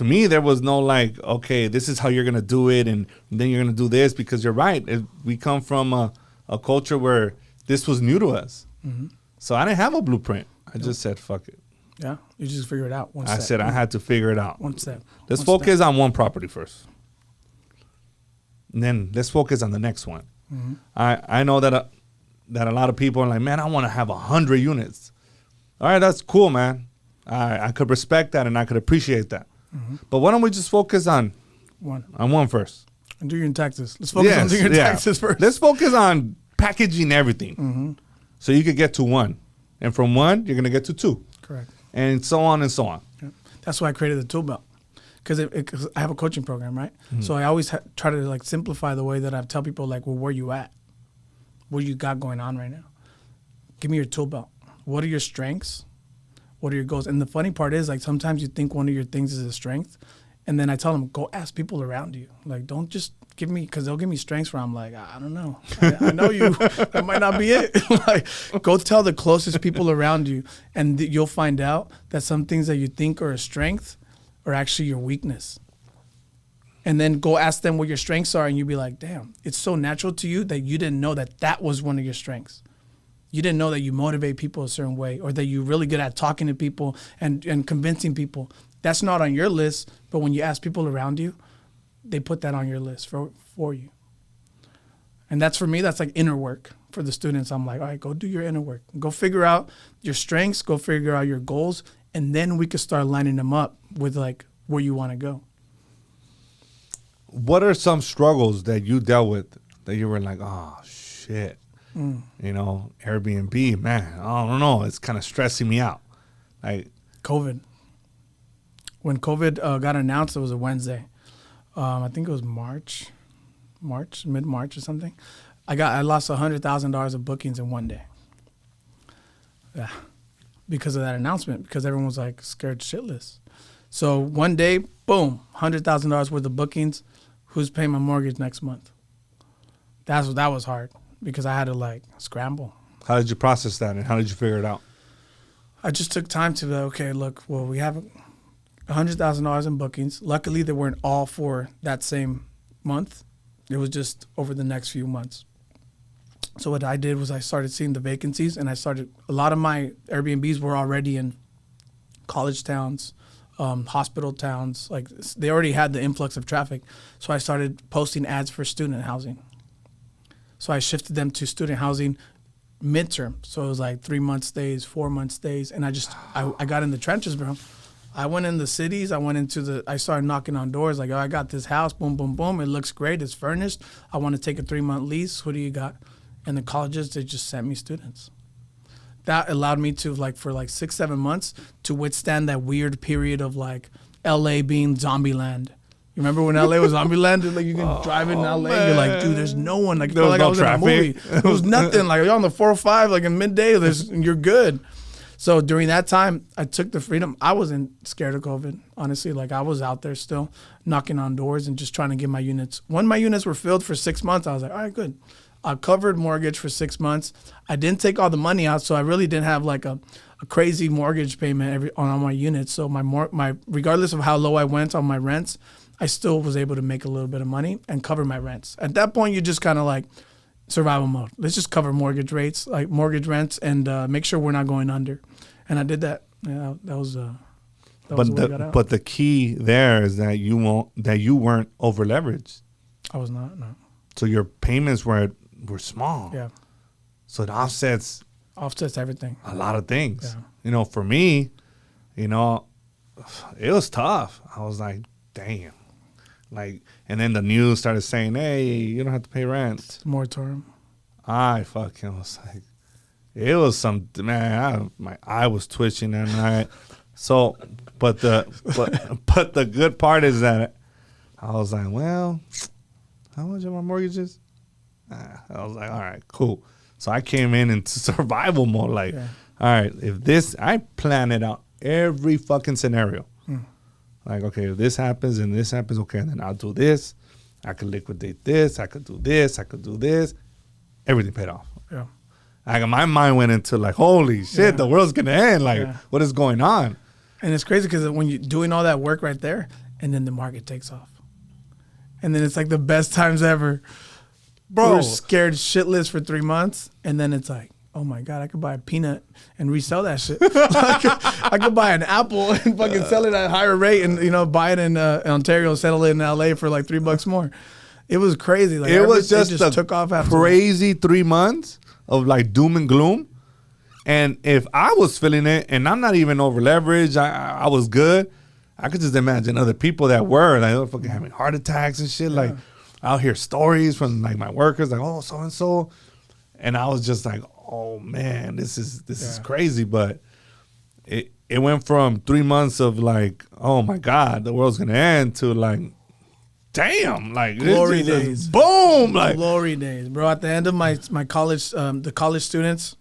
me, there was no like, okay, this is how you're going to do it, and then you're going to do this, because you're right. We come from a culture where this was new to us. Mm-hmm. So I didn't have a blueprint. I just said, fuck it. Yeah, you just figure it out. I said I had to figure it out. One step. Let's focus on one property first. And then let's focus on the next one. Mm-hmm. I know that a lot of people are like, man, I want to have 100 units. All right, that's cool, man. I could respect that and I could appreciate that. Mm-hmm. But why don't we just focus on one first? And do your taxes. Let's focus on doing your taxes first. Let's focus on packaging everything. Mm-hmm. So you could get to one. And from one, you're going to get to two. Correct. And so on and so on. Yeah. That's why I created the tool belt. Because I have a coaching program, right? Mm-hmm. So I always try to like simplify the way that I tell people, like, well, where you at? What you got going on right now? Give me your tool belt. What are your strengths? What are your goals? And the funny part is, like, sometimes you think one of your things is a strength, and then I tell them, go ask people around you. Like, don't just give me, because they'll give me strengths where I'm like, I don't know. I know you. That might not be it. Like, go tell the closest people around you, and you'll find out that some things that you think are a strength are actually your weakness. And then go ask them what your strengths are, and you'll be like, damn, it's so natural to you that you didn't know that that was one of your strengths. You didn't know that you motivate people a certain way, or that you're really good at talking to people and convincing people. That's not on your list, but when you ask people around you, they put that on your list for you. And that's, for me, that's like inner work for the students. I'm like, all right, go do your inner work. Go figure out your strengths, go figure out your goals, and then we could start lining them up with like where you want to go. What are some struggles that you dealt with that you were like, oh, shit? You know, Airbnb, man, I don't know. It's kind of stressing me out. Like COVID. When COVID got announced, it was a Wednesday. I think it was mid-March or something. I lost $100,000 of bookings in one day. Yeah, because of that announcement. Because everyone was like scared shitless. So one day, boom, $100,000 worth of bookings. Who's paying my mortgage next month? That was hard. Because I had to like scramble. How did you process that, and how did you figure it out? I just took time to be like, okay, look, well, we have $100,000 in bookings. Luckily, they weren't all for that same month. It was just over the next few months. So what I did was I started seeing the vacancies, and a lot of my Airbnbs were already in college towns, hospital towns. Like, they already had the influx of traffic. So I started posting ads for student housing. So I shifted them to student housing midterm. So it was like 3-month stays, 4-month stays. And I got in the trenches, bro. I went in the cities. I started knocking on doors like, oh, I got this house, boom, boom, boom. It looks great. It's furnished. I want to take a 3-month lease. What do you got? And the colleges, they just sent me students. That allowed me to, like, for like 6-7 months to withstand that weird period of like LA being zombie land. You remember when LA was zombie land? Like, you can drive in LA, man. You're like, dude, there's no one. Like, there was like no I was traffic. in a movie. There was nothing. Like, you're on the 405, like in midday, you're good. So during that time, I took the freedom. I wasn't scared of COVID, honestly. Like, I was out there still knocking on doors and just trying to get my units. When my units were filled for 6 months, I was like, all right, good. I covered mortgage for 6 months. I didn't take all the money out, so I really didn't have like a crazy mortgage payment on all my units. So my regardless of how low I went on my rents, I still was able to make a little bit of money and cover my rents. At that point, you just kind of like survival mode. Let's just cover mortgage rates, like mortgage rents, and make sure we're not going under. And I did that. Yeah, that was the way I got out. But the key there is that you weren't over leveraged. I was not. No. So your payments were small. Yeah. So it offsets everything. a lot of things. Yeah. For me, it was tough. I was like, damn. And then the news started saying, hey, you don't have to pay rent. Moratorium. I fucking was like, it was some, man, my eye was twitching that night. So, but the good part is that I was like, well, how much are my mortgages? I was like, all right, cool. So I came into survival mode. Like, all right, I plan it out every fucking scenario. Like, okay, if this happens and this happens, okay, then I'll do this. I could liquidate this. I could do this. I could do this. Everything paid off. Yeah. My mind went into like, holy shit, the world's going to end. Like, what is going on? And it's crazy because when you're doing all that work right there, and then the market takes off. And then it's like the best times ever. Bro. We were scared shitless for 3 months, and then it's like, oh my God, I could buy a peanut and resell that shit. I could buy an apple and fucking sell it at a higher rate and, buy it in Ontario, settle it in LA for like $3 more. It was crazy. Like it was just took off after crazy 3 months of like doom and gloom. And if I was feeling it and I'm not even over leveraged, I was good. I could just imagine other people that were like, they're fucking having heart attacks and shit. Like I'll hear stories from like my workers like, oh, so-and-so. And I was just like, oh man, this is crazy. But it went from 3 months of like, oh my God, the world's gonna end to like, damn, like glory days. Boom, like glory days, bro. At the end of my college, the college students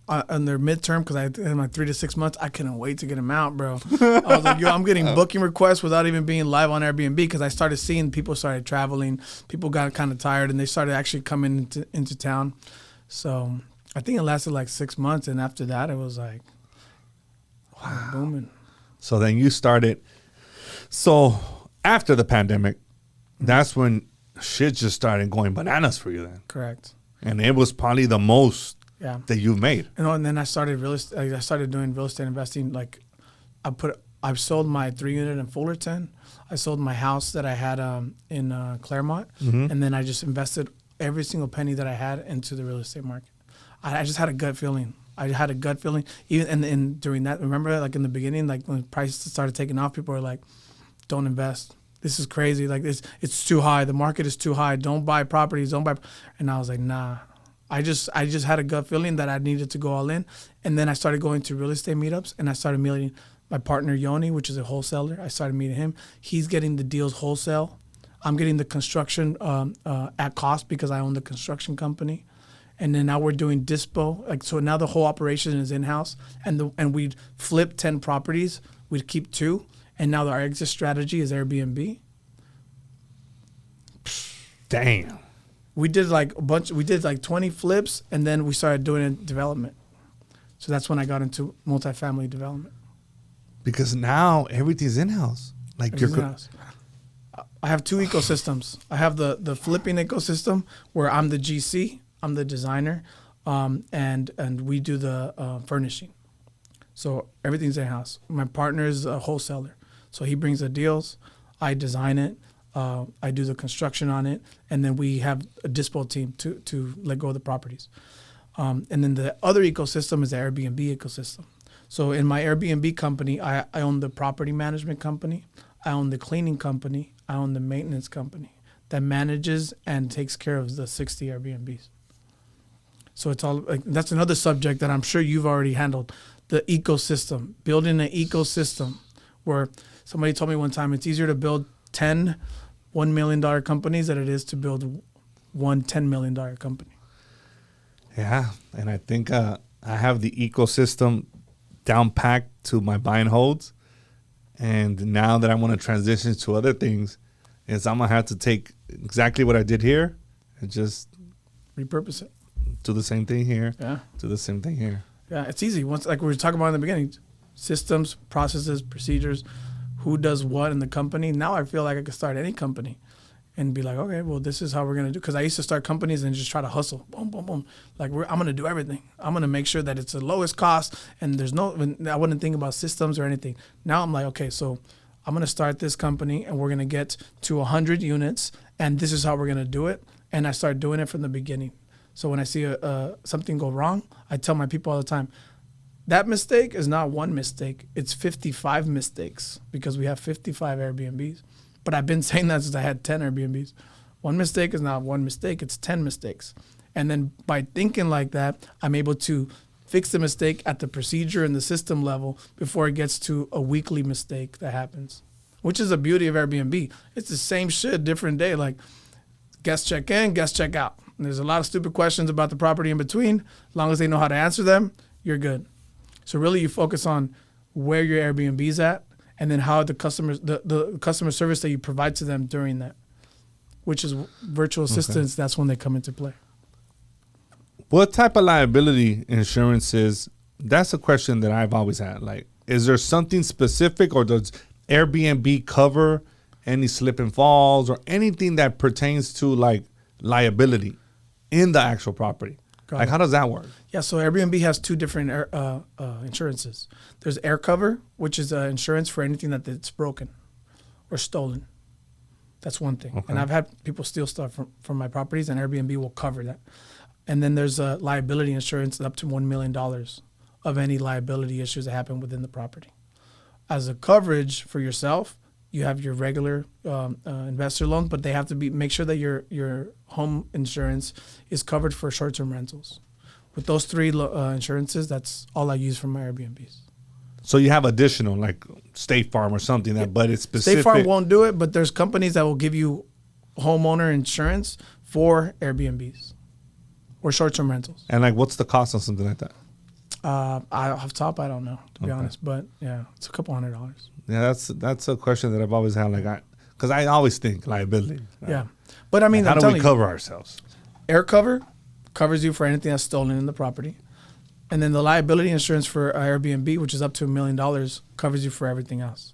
on their midterm, because I had my 3 to 6 months, I couldn't wait to get them out, bro. I was like, yo, I'm getting booking requests without even being live on Airbnb, because I started seeing people started traveling. People got kind of tired, and they started actually coming into town. So I think it lasted like 6 months, and after that, it was like, wow, booming. So then you started. So after the pandemic, that's when shit just started going bananas for you then. Correct. And it was probably the most that you've made. And then I started I started doing real estate investing. Like I've sold my 3-unit in Fullerton. I sold my house that I had in Claremont, and then I just invested every single penny that I had into the real estate market. I just had a gut feeling. Even and during that, remember, like in the beginning, like when prices started taking off, people were like, "Don't invest. This is crazy. Like it's too high. The market is too high. Don't buy properties. Don't buy." And I was like, "Nah." I just had a gut feeling that I needed to go all in, and then I started going to real estate meetups, and I started meeting my partner Yoni, which is a wholesaler. I started meeting him. He's getting the deals wholesale. I'm getting the construction at cost because I own the construction company. And then now we're doing dispo. Like, so now the whole operation is in-house. And we'd flip 10 properties. We'd keep 2. And now our exit strategy is Airbnb. Damn. We did like 20 flips, and then we started doing development. So that's when I got into multifamily development. Because now everything's in-house. Like you're in-house. I have 2 ecosystems. I have the flipping ecosystem where I'm the GC, I'm the designer, and we do the furnishing. So everything's in-house. My partner is a wholesaler. So he brings the deals, I design it, I do the construction on it, and then we have a dispo team to let go of the properties. And then the other ecosystem is the Airbnb ecosystem. So in my Airbnb company, I own the property management company, I own the cleaning company, I own the maintenance company that manages and takes care of the 60 Airbnbs. So it's all like, that's another subject that I'm sure you've already handled, the ecosystem, building an ecosystem where somebody told me one time it's easier to build 10 $1 million companies than it is to build one $10 million company. Yeah, and I think I have the ecosystem down packed to my buy and holds. And now that I want to transition to other things, is I'm going to have to take exactly what I did here and just repurpose it. Do the same thing here. Yeah. Do the same thing here. Yeah, it's easy. Once, like we were talking about in the beginning, systems, processes, procedures, who does what in the company. Now I feel like I could start any company and be like, okay, well, this is how we're gonna do. Because I used to start companies and just try to hustle, boom, boom, boom. Like I'm gonna do everything. I'm gonna make sure that it's the lowest cost, and I wouldn't think about systems or anything. Now I'm like, okay, so I'm gonna start this company, and we're gonna get to 100 units, and this is how we're gonna do it. And I start doing it from the beginning. So when I see something go wrong, I tell my people all the time, that mistake is not one mistake. It's 55 mistakes, because we have 55 Airbnbs. But I've been saying that since I had 10 Airbnbs. One mistake is not one mistake, it's 10 mistakes. And then by thinking like that, I'm able to fix the mistake at the procedure and the system level before it gets to a weekly mistake that happens, which is the beauty of Airbnb. It's the same shit, different day. Like guests check in, guests check out. And there's a lot of stupid questions about the property in between. As long as they know how to answer them, you're good. So really you focus on where your Airbnb's at, and then how the customer service that you provide to them during that, which is virtual assistants. Okay. That's when they come into play. What type of liability insurance is? That's a question that I've always had. Like, is there something specific, or does Airbnb cover any slip and falls or anything that pertains to like liability in the actual property? Like, how does that work? Yeah, so Airbnb has two different insurances. There's air cover, which is insurance for anything that's broken or stolen. That's one thing. Okay. And I've had people steal stuff from my properties, and Airbnb will cover that. And then there's liability insurance up to $1 million of any liability issues that happen within the property. As a coverage for yourself, you have your regular investor loan, but they have to make sure that your home insurance is covered for short-term rentals. With those three insurances, that's all I use for my Airbnbs. So you have additional, like State Farm or something, but it's specific. State Farm won't do it, but there's companies that will give you homeowner insurance for Airbnbs or short-term rentals. And like, what's the cost on something like that? Off top, I don't know, to be honest, but yeah, it's a couple $100. Yeah, that's a question that I've always had, like, because I always think liability. Yeah, but I mean, how do we cover ourselves? Air cover covers you for anything that's stolen in the property, and then the liability insurance for Airbnb, which is up to $1 million, covers you for everything else.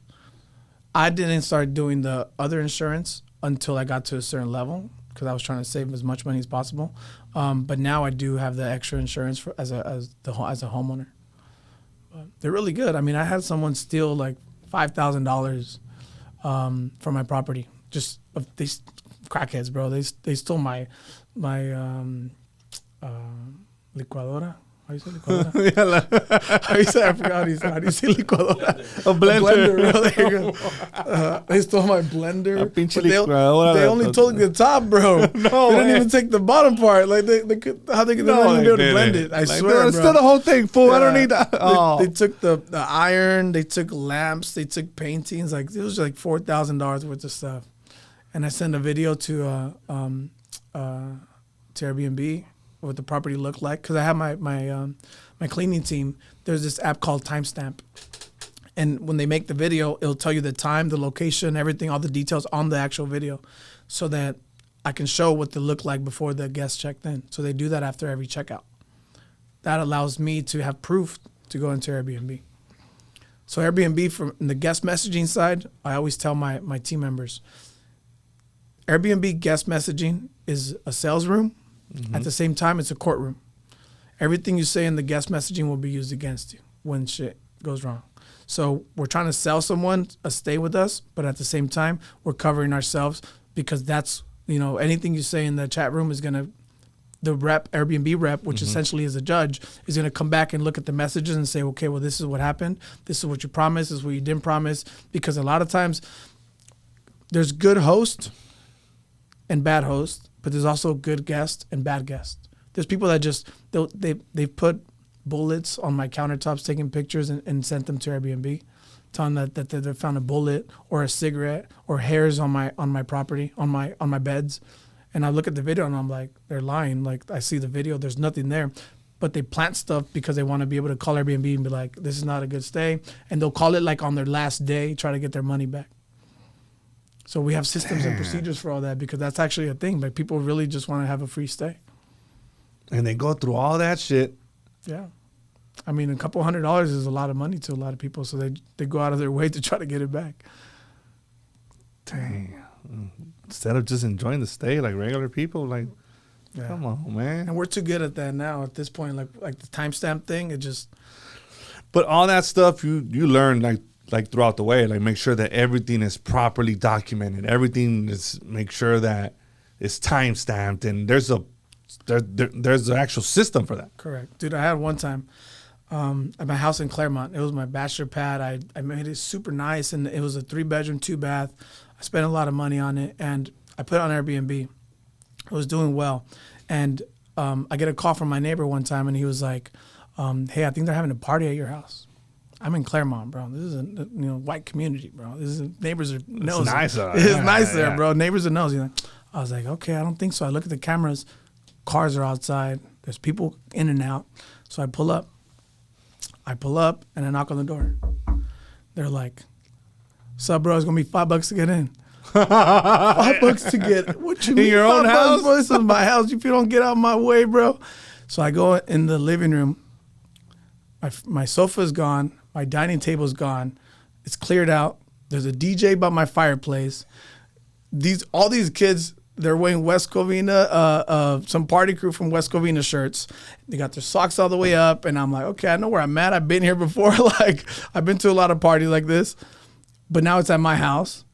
I didn't start doing the other insurance until I got to a certain level, because I was trying to save as much money as possible. But now I do have the extra insurance as a homeowner. But they're really good. I mean, I had someone steal like $5,000 from my property. Just these crackheads, bro. They stole my licuadora. How do you say licuadora? How do you say? I forgot how do you say licuadora? A blender. Bro. There you go. They stole my blender. A pinche licuadora. They only took the top, bro. No, they didn't even take the bottom part. Like they could, how they could not even be able to blend it. I swear, bro. Still the whole thing, fool. I don't need that. Oh. They took the iron. They took lamps. They took paintings. Like it was like $4,000 worth of stuff. And I sent a video to Airbnb what the property looked like, because I have my cleaning team. There's this app called Timestamp, and when they make the video, it'll tell you the time, the location, everything, all the details on the actual video, so that I can show what they look like before the guest checked in. So they do that after every checkout. That allows me to have proof to go into Airbnb. So Airbnb, from the guest messaging side, I always tell my team members, Airbnb guest messaging is a sales room. Mm-hmm. At the same time, it's a courtroom. Everything you say in the guest messaging will be used against you when shit goes wrong. So we're trying to sell someone a stay with us, but at the same time, we're covering ourselves, because that's, anything you say in the chat room is going to, the rep, Airbnb rep, which mm-hmm. essentially is a judge, is going to come back and look at the messages and say, okay, well, this is what happened. This is what you promised. This is what you didn't promise. Because a lot of times there's good host and bad host, but there's also good guest and bad guest. There's people that just, they put bullets on my countertops, taking pictures and sent them to Airbnb, telling that they found a bullet or a cigarette or hairs on my property, on my beds. And I look at the video and I'm like, they're lying. Like, I see the video, there's nothing there. But they plant stuff because they want to be able to call Airbnb and be like, this is not a good stay. And they'll call it like on their last day, try to get their money back. So we have systems and procedures for all that, because that's actually a thing. Like, people really just want to have a free stay. And they go through all that shit. Yeah. I mean, a couple $100 is a lot of money to a lot of people. So they go out of their way to try to get it back. Dang. instead of just enjoying the stay like regular people, like, come on, man. And we're too good at that now at this point. Like the timestamp thing, it just. But all that stuff you learn like throughout the way, like make sure that everything is properly documented. Everything is make sure that it's time stamped, and there's an actual system for that. Correct, dude. I had one time at my house in Claremont. It was my bachelor pad. I made it super nice, and it was a 3-bedroom, 2-bath. I spent a lot of money on it, and I put it on Airbnb. I was doing well, and I get a call from my neighbor one time, and he was like, "Hey, I think they're having a party at your house." I'm in Claremont, bro. This is a white community, bro. Neighbors are nosy. It's nice. It's nice there, bro. Neighbors are nosy. I was like, okay, I don't think so. I look at the cameras. Cars are outside. There's people in and out. So I pull up, and I knock on the door. They're like, "Sup, bro? It's gonna be $5 to get in." $5 to get what you mean? In your own house? Bro, this is my house. If you don't get out of my way, bro. So I go in the living room. My sofa's gone. My dining table's gone. It's cleared out. There's a DJ by my fireplace. All these kids, they're wearing West Covina, some party crew from West Covina shirts. They got their socks all the way up, and I'm like, okay, I know where I'm at. I've been here before. Like, I've been to a lot of parties like this, but now it's at my house,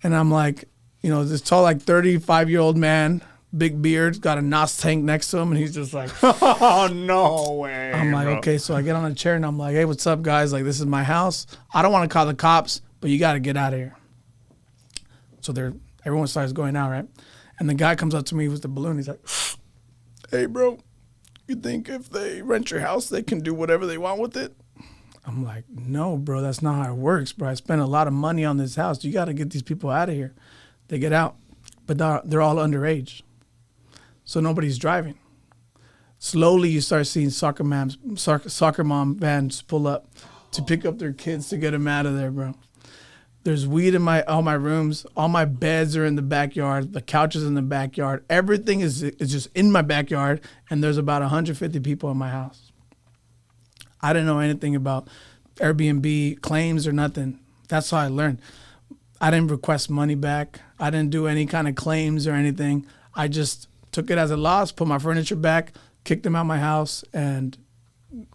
and I'm like, this tall, like 35-year-old man, big beard, got a NOS tank next to him, and he's just like, "Oh, no way." I'm like, bro. okay, so I get on a chair, and I'm like, "Hey, what's up, guys? Like, this is my house. I don't want to call the cops, but you got to get out of here." So everyone starts going out, right? And the guy comes up to me with the balloon. He's like, "Hey, bro, you think if they rent your house, they can do whatever they want with it?" I'm like, "No, bro, that's not how it works, bro. I spent a lot of money on this house. You got to get these people out of here." They get out, but they're all underage. So nobody's driving. Slowly, you start seeing soccer mom vans pull up to pick up their kids to get them out of there, bro. There's weed in all my rooms. All my beds are in the backyard. The couch is in the backyard. Everything is just in my backyard, and there's about 150 people in my house. I didn't know anything about Airbnb claims or nothing. That's how I learned. I didn't request money back. I didn't do any kind of claims or anything. I just took it as a loss, put my furniture back, kicked them out of my house, and,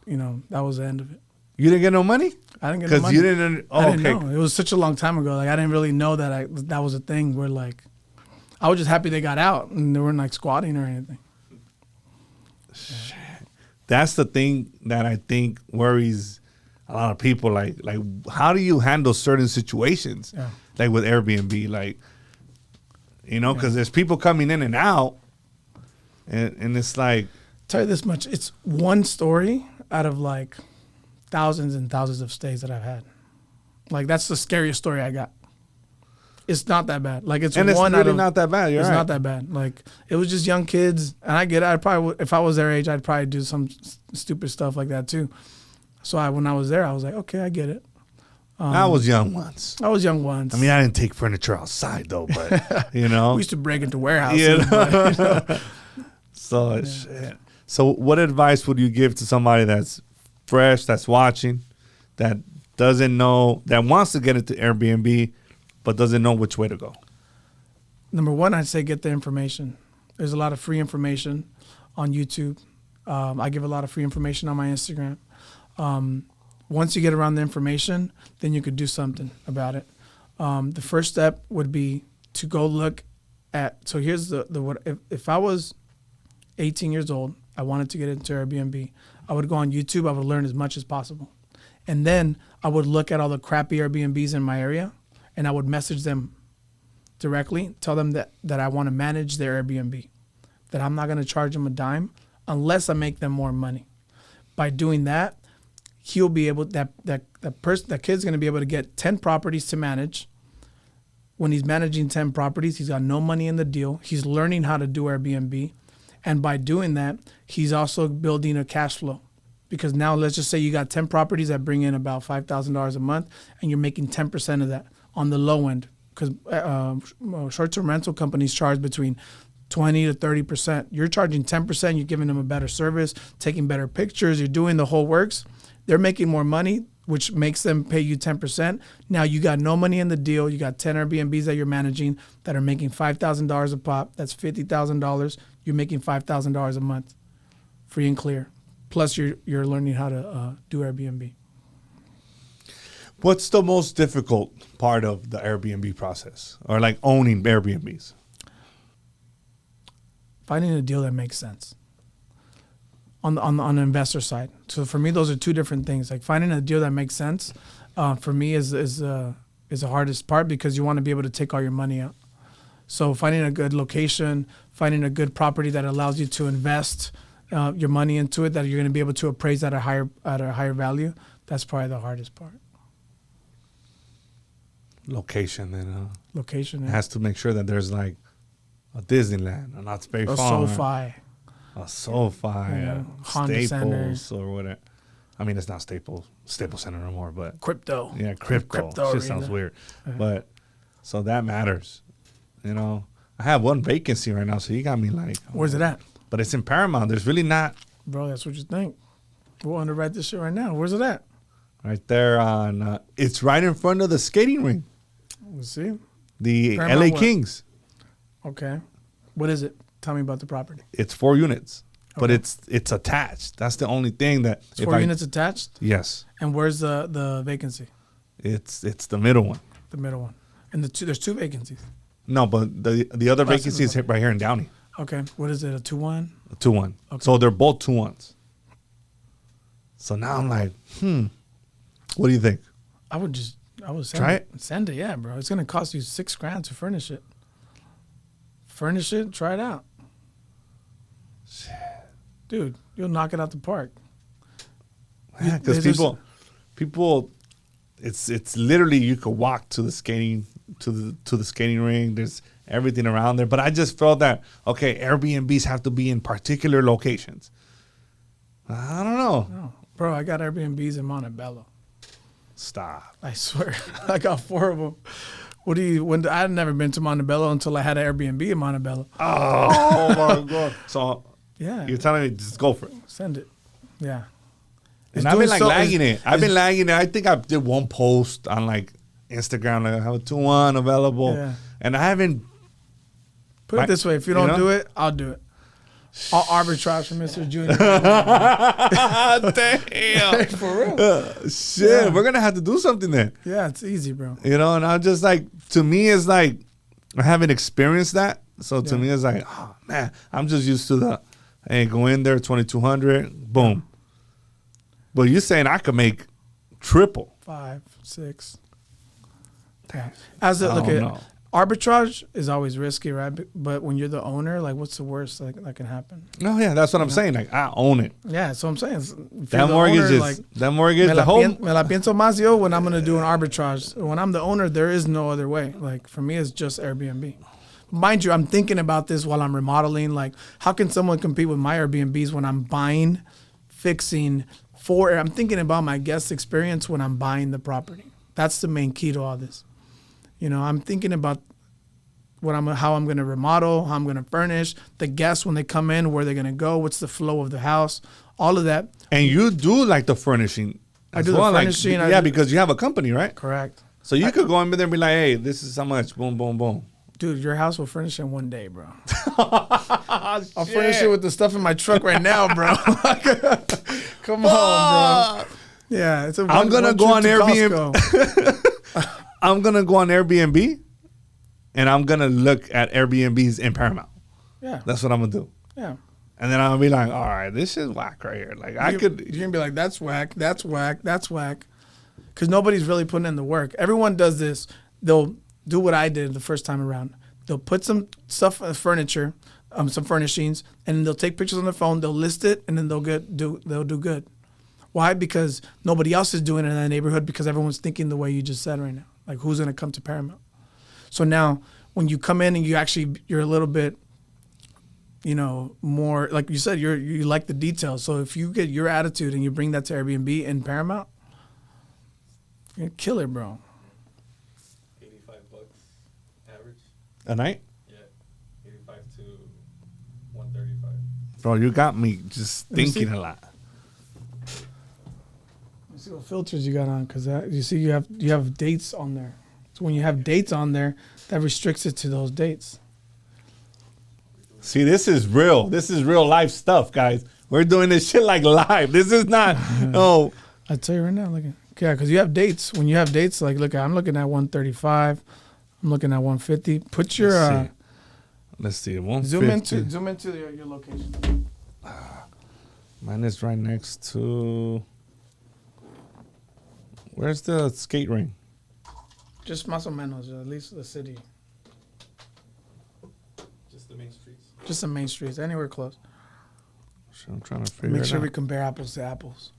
that was the end of it. You didn't get no money? I didn't get no money. Because you didn't. Oh, I didn't okay. know. It was such a long time ago. Like, I didn't really know that was a thing where, like, I was just happy they got out and they weren't, like, squatting or anything. Shit. That's the thing that I think worries a lot of people. Like how do you handle certain situations? Yeah. Like with Airbnb, like, because there's people coming in and out, and it's like. Tell you this much, it's one story out of like thousands and thousands of stays that I've had. Like, that's the scariest story I got. It's not that bad. Like, it's and one it's really out of, not that bad. It's not that bad. Like, it was just young kids, and I get it. I'd probably, if I was their age, I'd probably do some stupid stuff like that too. So when I was there, I was like, okay, I get it. I was young once. I was young once. I mean, I didn't take furniture outside though, but we used to break into warehouses. But, So shit. So what advice would you give to somebody that's fresh, that's watching, that doesn't know, that wants to get into Airbnb, but doesn't know which way to go? Number one, I'd say get the information. There's a lot of free information on YouTube. I give a lot of free information on my Instagram. Once you get around the information, then you could do something about it. The first step would be to go look at, so here's if I was 18 years old, I wanted to get into Airbnb, I would go on YouTube, I would learn as much as possible. And then I would look at all the crappy Airbnbs in my area, and I would message them directly, tell them that I want to manage their Airbnb, that I'm not going to charge them a dime unless I make them more money. By doing that, he'll be able, that kid's going to be able to get 10 properties to manage. When he's managing 10 properties, he's got no money in the deal. He's learning how to do Airbnb. And by doing that, he's also building a cash flow. Because now let's just say you got 10 properties that bring in about $5,000 a month, and you're making 10% of that on the low end. Because short-term rental companies charge between 20 to 30%. You're charging 10%, you're giving them a better service, taking better pictures, you're doing the whole works. They're making more money which makes them pay you 10%. Now you got no money in the deal. You got 10 Airbnbs that you're managing that are making $5,000 a pop. That's $50,000. You're making $5,000 a month, free and clear. Plus you're learning how to do Airbnb. What's the most difficult part of the Airbnb process, or like owning Airbnbs? Finding a deal that makes sense on the investor side. So for me, those are two different things. Like finding a deal that makes sense for me is the hardest part, because you want to be able to take all your money out. So finding a good location, finding a good property that allows you to invest your money into it, that you're going to be able to appraise at a higher value. That's probably the hardest part. Location, then. Location. It has to make sure that there's like a Disneyland, a Knott's Berry A Farm, SoFi. a SoFi, Honda Staples, Center. or whatever. I mean, it's not Staples Center no more, but Crypto. yeah, crypto. Shit arena. sounds weird, but so that matters. You know, I have one vacancy right now, so you got me like, Where's it at? But it's in Paramount. There's really not. Bro, that's what you think. We'll underwrite this shit right now. Where's it at? Right there on. It's right in front of the skating ring. We'll see. The Paramount LA what? Kings. Okay. What is it? Tell me about the property. It's 4 units, but Okay. it's attached. That's the only thing that. It's 4 units attached? Yes. And where's the vacancy? It's the middle one. The middle one. And there's 2 vacancies. No, but the other vacancy is right here in Downey. Okay. What is it? A 2-1? A 2-1. Okay. So they're both 2-1s. So now I'm like, what do you think? I would send Try it. Send it, yeah, bro. It's gonna cost you $6,000 to furnish it. Furnish it, try it out. Shit. Dude, you'll knock it out the park. Yeah, because people, it's literally you could walk to the skating to the skating ring. There's everything around there. But I just felt that Airbnbs have to be in particular locations. I don't know. No. Bro, I got Airbnbs in Montebello. Stop. I swear. I got 4 of them. I had never been to Montebello until I had an Airbnb in Montebello. Oh my God. So Yeah. you're telling me just go for it. Send it. Yeah. And I've been lagging it. I've been lagging it. I think I did one post on like Instagram. Like I have a 2-1 available. Yeah. And I haven't. Put it this way. If you don't do it, I'll do it. I'll arbitrage from Mr. Junior. Damn. For real. Shit. Yeah. We're going to have to do something then. Yeah, it's easy, bro. You know, and I'm just like, to me, it's like, I haven't experienced that. So to Yeah. me, it's like, oh, man, I'm just used to hey, go in there, 2,200, boom. But you're saying I could make triple. 5, 6. Damn. Look don't at know. arbitrage is always risky, right? But when you're the owner, like, what's the worst that can happen? No, yeah, that's what I'm saying. Like, I own it. Yeah, that's what I'm saying. That mortgage the home. Me la pienso más yo when I'm gonna do an arbitrage. When I'm the owner, there is no other way. Like for me, it's just Airbnb. Mind you, I'm thinking about this while I'm remodeling. Like, how can someone compete with my Airbnbs when I'm buying, fixing? I'm thinking about my guest experience when I'm buying the property. That's the main key to all this. You know, I'm thinking about how I'm going to remodel, how I'm going to furnish, the guests when they come in, where they're going to go, what's the flow of the house, all of that. And you do like the furnishing. I do the furnishing. Like, because you have a company, right? Correct. So you could go in there and be like, hey, this is how much. Boom, boom, boom. Dude, your house will furnish in one day, bro. I'll furnish it with the stuff in my truck right now, bro. Come on, bro. Yeah, I'm gonna go on Airbnb. I'm gonna go on Airbnb, and I'm gonna look at Airbnbs in Paramount. Yeah, that's what I'm gonna do. Yeah, and then I'll be like, all right, this is whack right here. Like you're gonna be like, that's whack, that's whack, that's whack, because nobody's really putting in the work. Everyone does this. They'll do what I did the first time around. They'll put some stuff, furniture, some furnishings, and they'll take pictures on their phone. They'll list it, and then they'll do good. Why? Because nobody else is doing it in that neighborhood, because everyone's thinking the way you just said right now. Like, who's going to come to Paramount? So now when you come in and you're a little bit, you know, more, like you said, you like the details. So if you get your attitude and you bring that to Airbnb in Paramount, you're a killer, bro. $85 average. A night? Yeah, 85 to 135. Bro, you got me just thinking a lot. see what filters you got on, because you see you have dates on there. So when you have dates on there, that restricts it to those dates. See, this is real. This is real life stuff, guys. We're doing this shit like live. This is not. No. I tell you right now, look at because you have dates. When you have dates, like look, I'm looking at 135. I'm looking at 150. Put your Let's see. 150. zoom into your location. Mine is right next to. Where's the skate ring? Just más o menos, at least the city. Just the main streets. Just the main streets, anywhere close. I'm trying to figure Make it sure out. we compare apples to apples.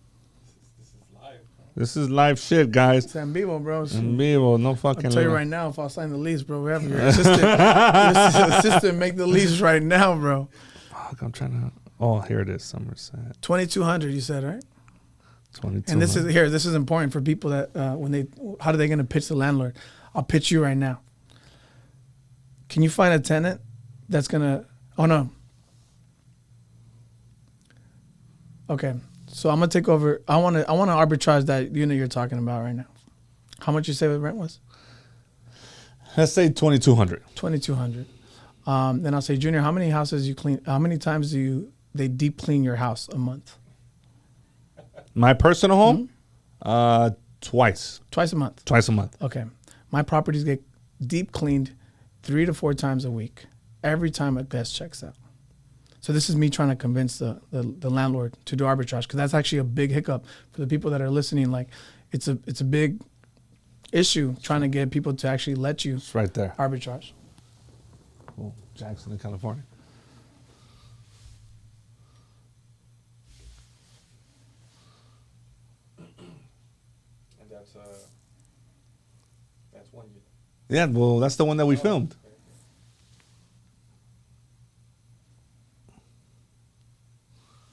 This is live. This is live shit, guys. It's en vivo, bro. En vivo, no fucking. I'll tell you little- right now, if I'll sign the lease, bro, we have your assistant make the lease right now, bro. Fuck, I'm trying to. Oh, here it is. Somerset. 2,200, you said, right? 22. And this is important for people that how are they going to pitch the landlord? I'll pitch you right now. Can you find a tenant that's going to, oh no. Okay. So I'm going to take over. I want to arbitrage that unit you're talking about right now. How much you say the rent was? Let's say 2,200. 2,200. Then I'll say, Junior, how many houses you clean? How many times they deep clean your house a month? My personal home, twice. Twice a month. Twice a month. Okay. My properties get deep cleaned 3 to 4 times a week. Every time a guest checks out. So this is me trying to convince the landlord to do arbitrage, because that's actually a big hiccup for the people that are listening. Like, it's a big issue trying to get people to actually let you It's right there. arbitrage. Oh, Jackson in California. And that's one unit. Yeah, well, that's the one that we filmed.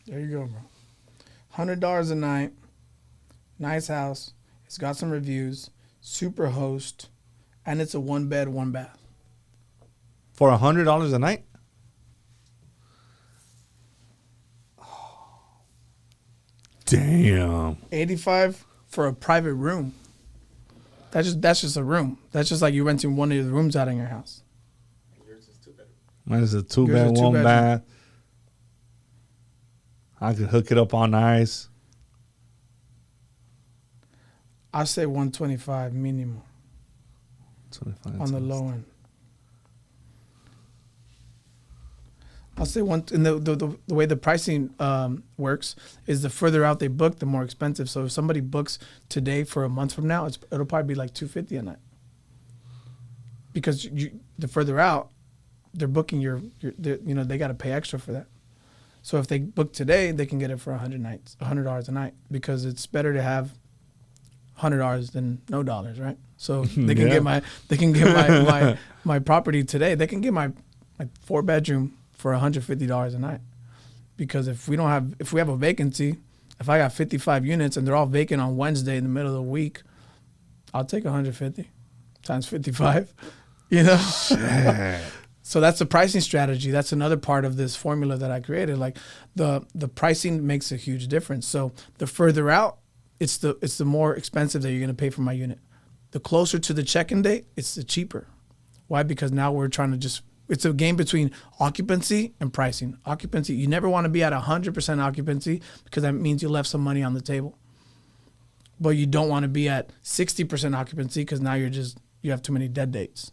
There you go, bro. $100 a night. Nice house. It's got some reviews. Super host. And it's a 1-bed, 1-bath. For $100 a night? Damn. 85 for a private room. That's just a room. That's just like you renting one of the rooms out in your house. And yours is 2 bedroom. Mine is a Yours 2-bed, is a 1 2-bedroom. bath. I could hook it up on nice. I say 125 minimum 25 on the times. low end. I'll say one. And the way the pricing works is the further out they book, the more expensive. So if somebody books today for a month from now, it'll probably be like $250 a night. Because the further out, they're booking they got to pay extra for that. So if they book today, they can get it for $100 a night, because it's better to have $100 than no dollars, right? So they can get my property today. They can get my 4-bedroom for $150 a night, because if we have a vacancy, if I got 55 units and they're all vacant on Wednesday in the middle of the week, I'll take 150 times 55, So that's the pricing strategy. That's another part of this formula that I created. Like the pricing makes a huge difference. So the further out, it's the more expensive that you're going to pay for my unit. The closer to the check-in date, it's the cheaper. Why? Because now we're trying to it's a game between occupancy and pricing. Occupancy, you never want to be at 100% occupancy, because that means you left some money on the table. But you don't want to be at 60% occupancy, because now you have too many dead dates.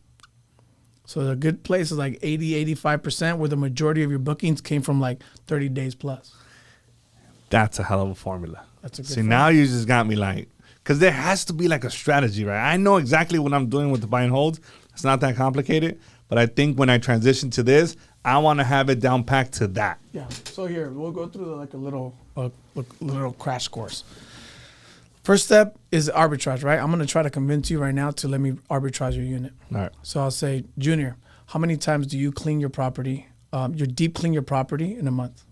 So the good place is like 80-85%, where the majority of your bookings came from like 30 days plus. That's a hell of a formula. That's a good See, formula. now you just got me like, because there has to be like a strategy, right? I know exactly what I'm doing with the buy and holds. It's not that complicated. But I think when I transition to this, I want to have it down packed to that. Yeah. So here, we'll go through like a little crash course. First step is arbitrage, right? I'm going to try to convince you right now to let me arbitrage your unit. All right. So I'll say, Junior, how many times do you clean your property? You deep clean your property in a month?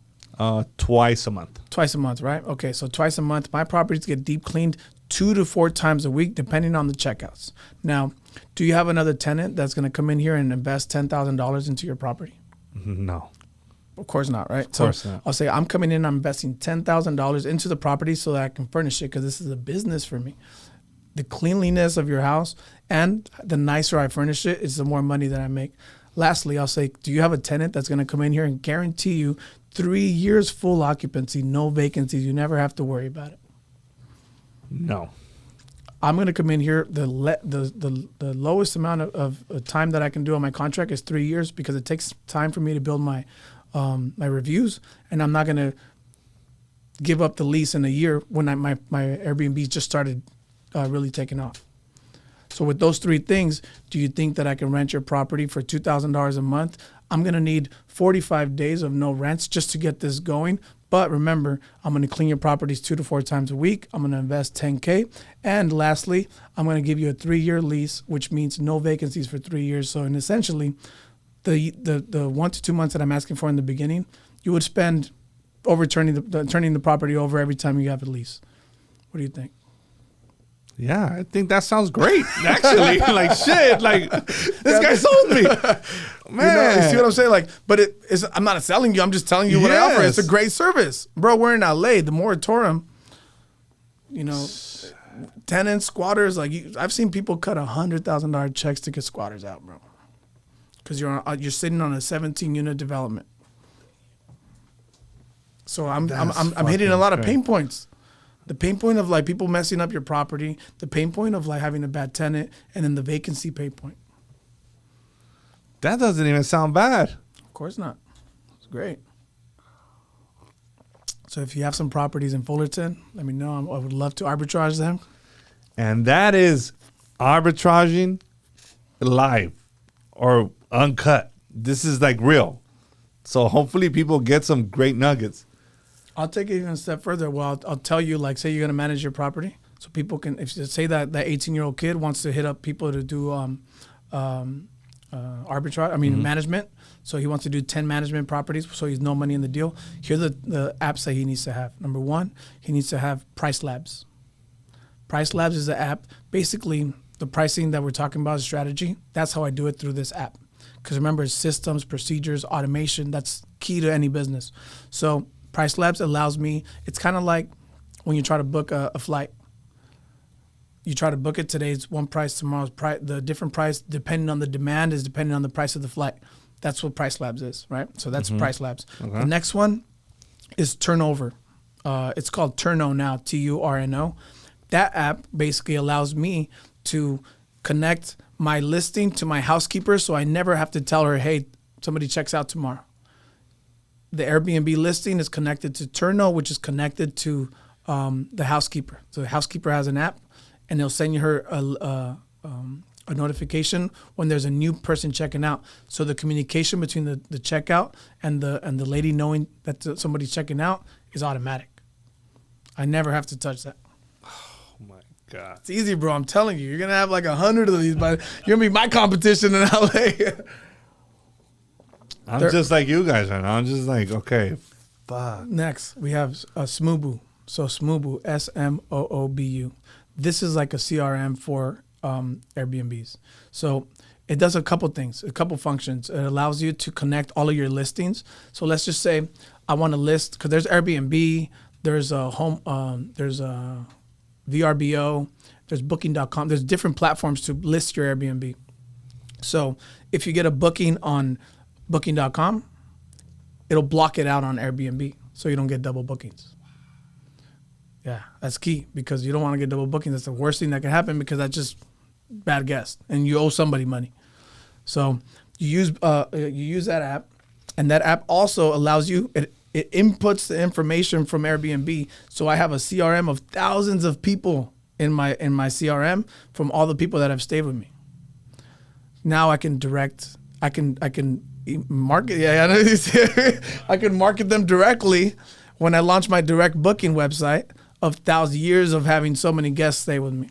Twice a month. Twice a month, right? Okay, so twice a month. My properties get deep cleaned 2 to 4 times a week, depending on the checkouts. Now, do you have another tenant that's going to come in here and invest $10,000 into your property? No. Of course not, right? Of course not. I'll say I'm coming in, I'm investing $10,000 into the property so that I can furnish it because this is a business for me. The cleanliness of your house and the nicer I furnish it is the more money that I make. Lastly, I'll say, do you have a tenant that's going to come in here and guarantee you 3 years full occupancy, no vacancies? You never have to worry about it. No. I'm going to come in here. The lowest amount of time that I can do on my contract is 3 years because it takes time for me to build my reviews, and I'm not going to give up the lease in a year when my Airbnb just started really taking off. So with those three things, do you think that I can rent your property for $2,000 a month? I'm going to need 45 days of no rents just to get this going. But remember, I'm going to clean your properties 2 to 4 times a week. I'm going to invest $10K. And lastly, I'm going to give you a 3-year lease, which means no vacancies for 3 years. So and essentially, the 1 to 2 months that I'm asking for in the beginning, you would spend over turning the property over every time you have a lease. What do you think? Yeah, I think that sounds great. Actually, like shit, like this guy sold me, man. You see what I'm saying? Like, but I'm not selling you. I'm just telling you what I offer. It's a great service, bro. We're in LA. The moratorium, tenants, squatters. Like, I've seen people cut $100,000 checks to get squatters out, bro. Because you're sitting on a 17-unit development. So I'm hitting a lot of pain points. The pain point of like people messing up your property, the pain point of like having a bad tenant, and then the vacancy pain point. That doesn't even sound bad. Of course not. It's great. So if you have some properties in Fullerton, let me know. I would love to arbitrage them. And that is arbitraging live or uncut. This is like real. So hopefully people get some great nuggets. I'll take it even a step further. Well, I'll tell you, like, say you're going to manage your property. So people can, if you say that 18-year-old kid wants to hit up people to do arbitrage, management. So he wants to do 10 management properties, so he's no money in the deal. Here are the apps that he needs to have. Number one, he needs to have Price Labs. Price Labs is an app. Basically, the pricing that we're talking about is strategy. That's how I do it through this app. Because remember, it's systems, procedures, automation. That's key to any business. So Price Labs allows me, it's kind of like when you try to book a flight. You try to book it, today's one price, tomorrow's price. The different price, depending on the demand, is depending on the price of the flight. That's what Price Labs is, right? So that's Price Labs. Okay. The next one is Turnover. It's called Turno now, Turno. That app basically allows me to connect my listing to my housekeeper, so I never have to tell her, hey, somebody checks out tomorrow. The Airbnb listing is connected to Turno, which is connected to the housekeeper. So the housekeeper has an app, and they'll send you her a notification when there's a new person checking out. So the communication between the checkout and the lady knowing that somebody's checking out is automatic. I never have to touch that. Oh my God. It's easy, bro. I'm telling you. You're going to have like 100 of these, but you're going to be my competition in LA. I'm just like you guys right now. I'm just like, okay, fuck. Next, we have Smoobu. So Smoobu, Smoobu. This is like a CRM for Airbnbs. So it does a couple things, a couple functions. It allows you to connect all of your listings. So let's just say I want to list, because there's Airbnb, there's a home, there's a VRBO, there's Booking.com. There's different platforms to list your Airbnb. So if you get a booking on Booking.com, it'll block it out on Airbnb, so you don't get double bookings. Yeah, that's key, because you don't want to get double bookings. That's the worst thing that can happen, because that's just bad guess, and you owe somebody money. So you use that app, and that app also allows you, it inputs the information from Airbnb. So I have a CRM of thousands of people in my CRM from all the people that have stayed with me. Now I can direct, I can market. I can market them directly when I launch my direct booking website of years of having so many guests stay with me.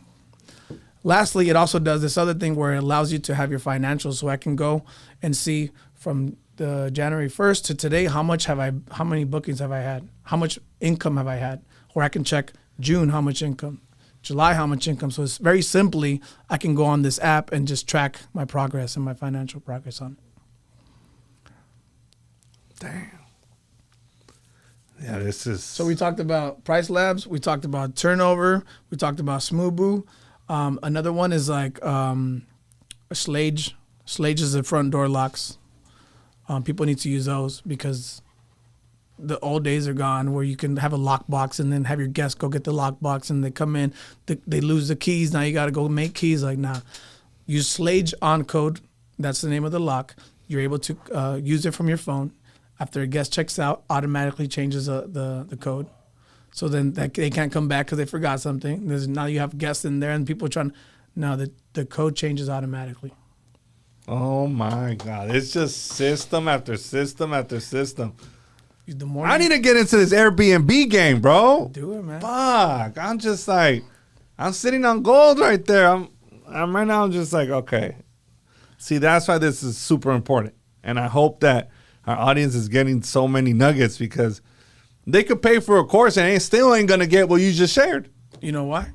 Lastly, it also does this other thing where it allows you to have your financials, so I can go and see from the January 1st to today, how many bookings have I had? How much income have I had? Or I can check June, how much income? July, how much income? So it's very simply, I can go on this app and just track my progress and my financial progress on it. Damn. Yeah, this is. So we talked about price labs. We talked about turnover. We talked about Smoothboo. Another one is like a Slage. Slage is the front door locks. People need to use those because the old days are gone where you can have a lockbox and then have your guests go get the lockbox and they come in, they lose the keys. Now you got to go make keys. Like, nah. Use Slage on code. That's the name of the lock. You're able to use it from your phone. After a guest checks out, automatically changes the code. So then they can't come back because they forgot something. Now you have guests in there and people trying. Now the code changes automatically. Oh my God! It's just system after system after system. The more I need to get into this Airbnb game, bro. do it, man. Fuck! I'm just like, I'm sitting on gold right there. I'm right now. I'm just like, okay. See, that's why this is super important, and I hope that our audience is getting so many nuggets because they could pay for a course and they still ain't gonna get what you just shared. You know why?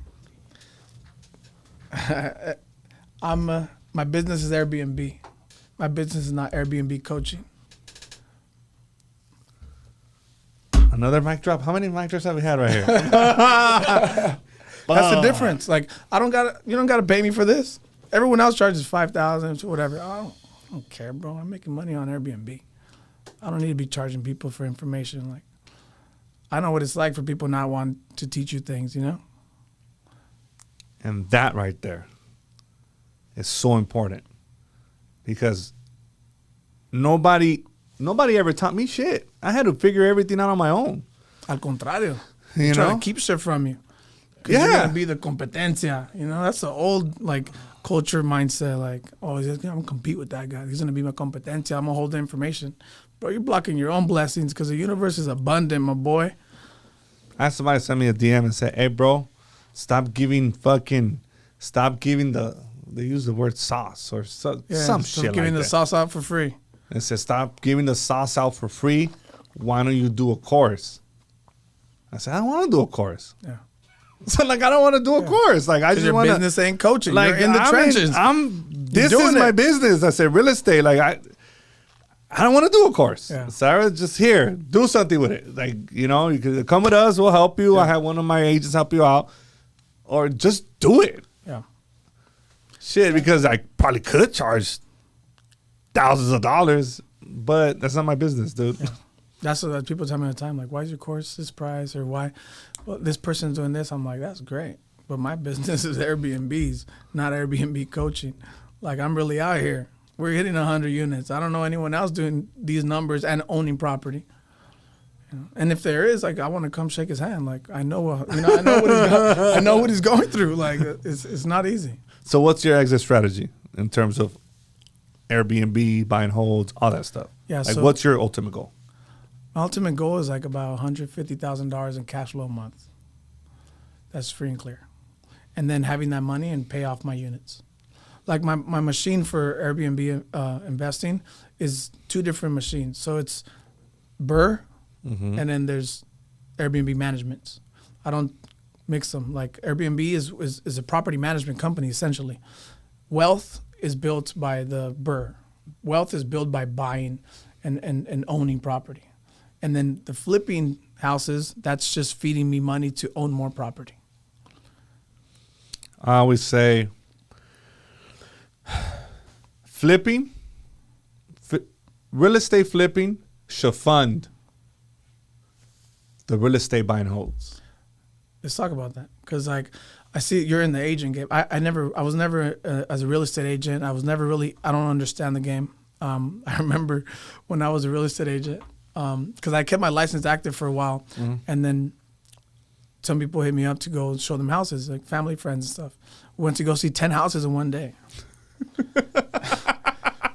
My business is Airbnb. My business is not Airbnb coaching. Another mic drop. How many mic drops have we had right here? That's the difference. Like you don't gotta pay me for this. Everyone else charges $5,000 or whatever. I don't care, bro. I'm making money on Airbnb. I don't need to be charging people for information. Like, I know what it's like for people not wanting to teach you things, you know? And that right there is so important because nobody ever taught me shit. I had to figure everything out on my own. Al contrario. You Try know? to keep shit from you. 'Cause Yeah. you're going to be the competencia. You know, that's the old, like, culture mindset. Like, oh, I'm going to compete with that guy. He's going to be my competencia. I'm going to hold the information. Bro, you're blocking your own blessings because the universe is abundant, my boy. I had somebody send me a DM and say, hey, bro, stop giving they use the word sauce or some shit giving like the that. sauce out for free. It said, stop giving the sauce out for free. Why don't you do a course? I said, I don't want to do a course. Yeah. So, like, I don't want to do a course. Like, I Because just your want to. business ain't coaching. Like, You're in the trenches. This doing is my it. business. I said, real estate. Like, I don't want to do a course. Yeah. Sarah, just here, do something with it. Like, you know, you could come with us. We'll help you. Yeah. I have one of my agents help you out. Or just do it. Yeah. Shit, because I probably could charge thousands of dollars, but that's not my business, dude. Yeah. That's what people tell me all the time. Like, why is your course this price? Or why this person's doing this? I'm like, that's great. But my business is Airbnbs, not Airbnb coaching. Like, I'm really out here. We're hitting 100 units. I don't know anyone else doing these numbers and owning property. You know? And if there is, like, I want to come shake his hand. Like, I know what he's going through. Like, it's not easy. So what's your exit strategy in terms of Airbnb, buying holds, all that stuff? Yeah, Like, so- what's your ultimate goal? My ultimate goal is like about $150,000 in cash flow a month. That's free and clear. And then having that money and pay off my units. Like my machine for Airbnb investing is two different machines. So it's Burr and then there's Airbnb managements. I don't mix them. Like Airbnb is a property management company essentially. Wealth is built by the Burr. Wealth is built by buying and owning property. And then the flipping houses, that's just feeding me money to own more property. I always say real estate flipping should fund the real estate buying holds. Let's talk about that. Because, like, I see you're in the agent game. I was never, as a real estate agent, I don't understand the game. I remember when I was a real estate agent, because I kept my license active for a while. And then some people hit me up to go show them houses, like family, friends and stuff. We went to go see 10 houses in one day.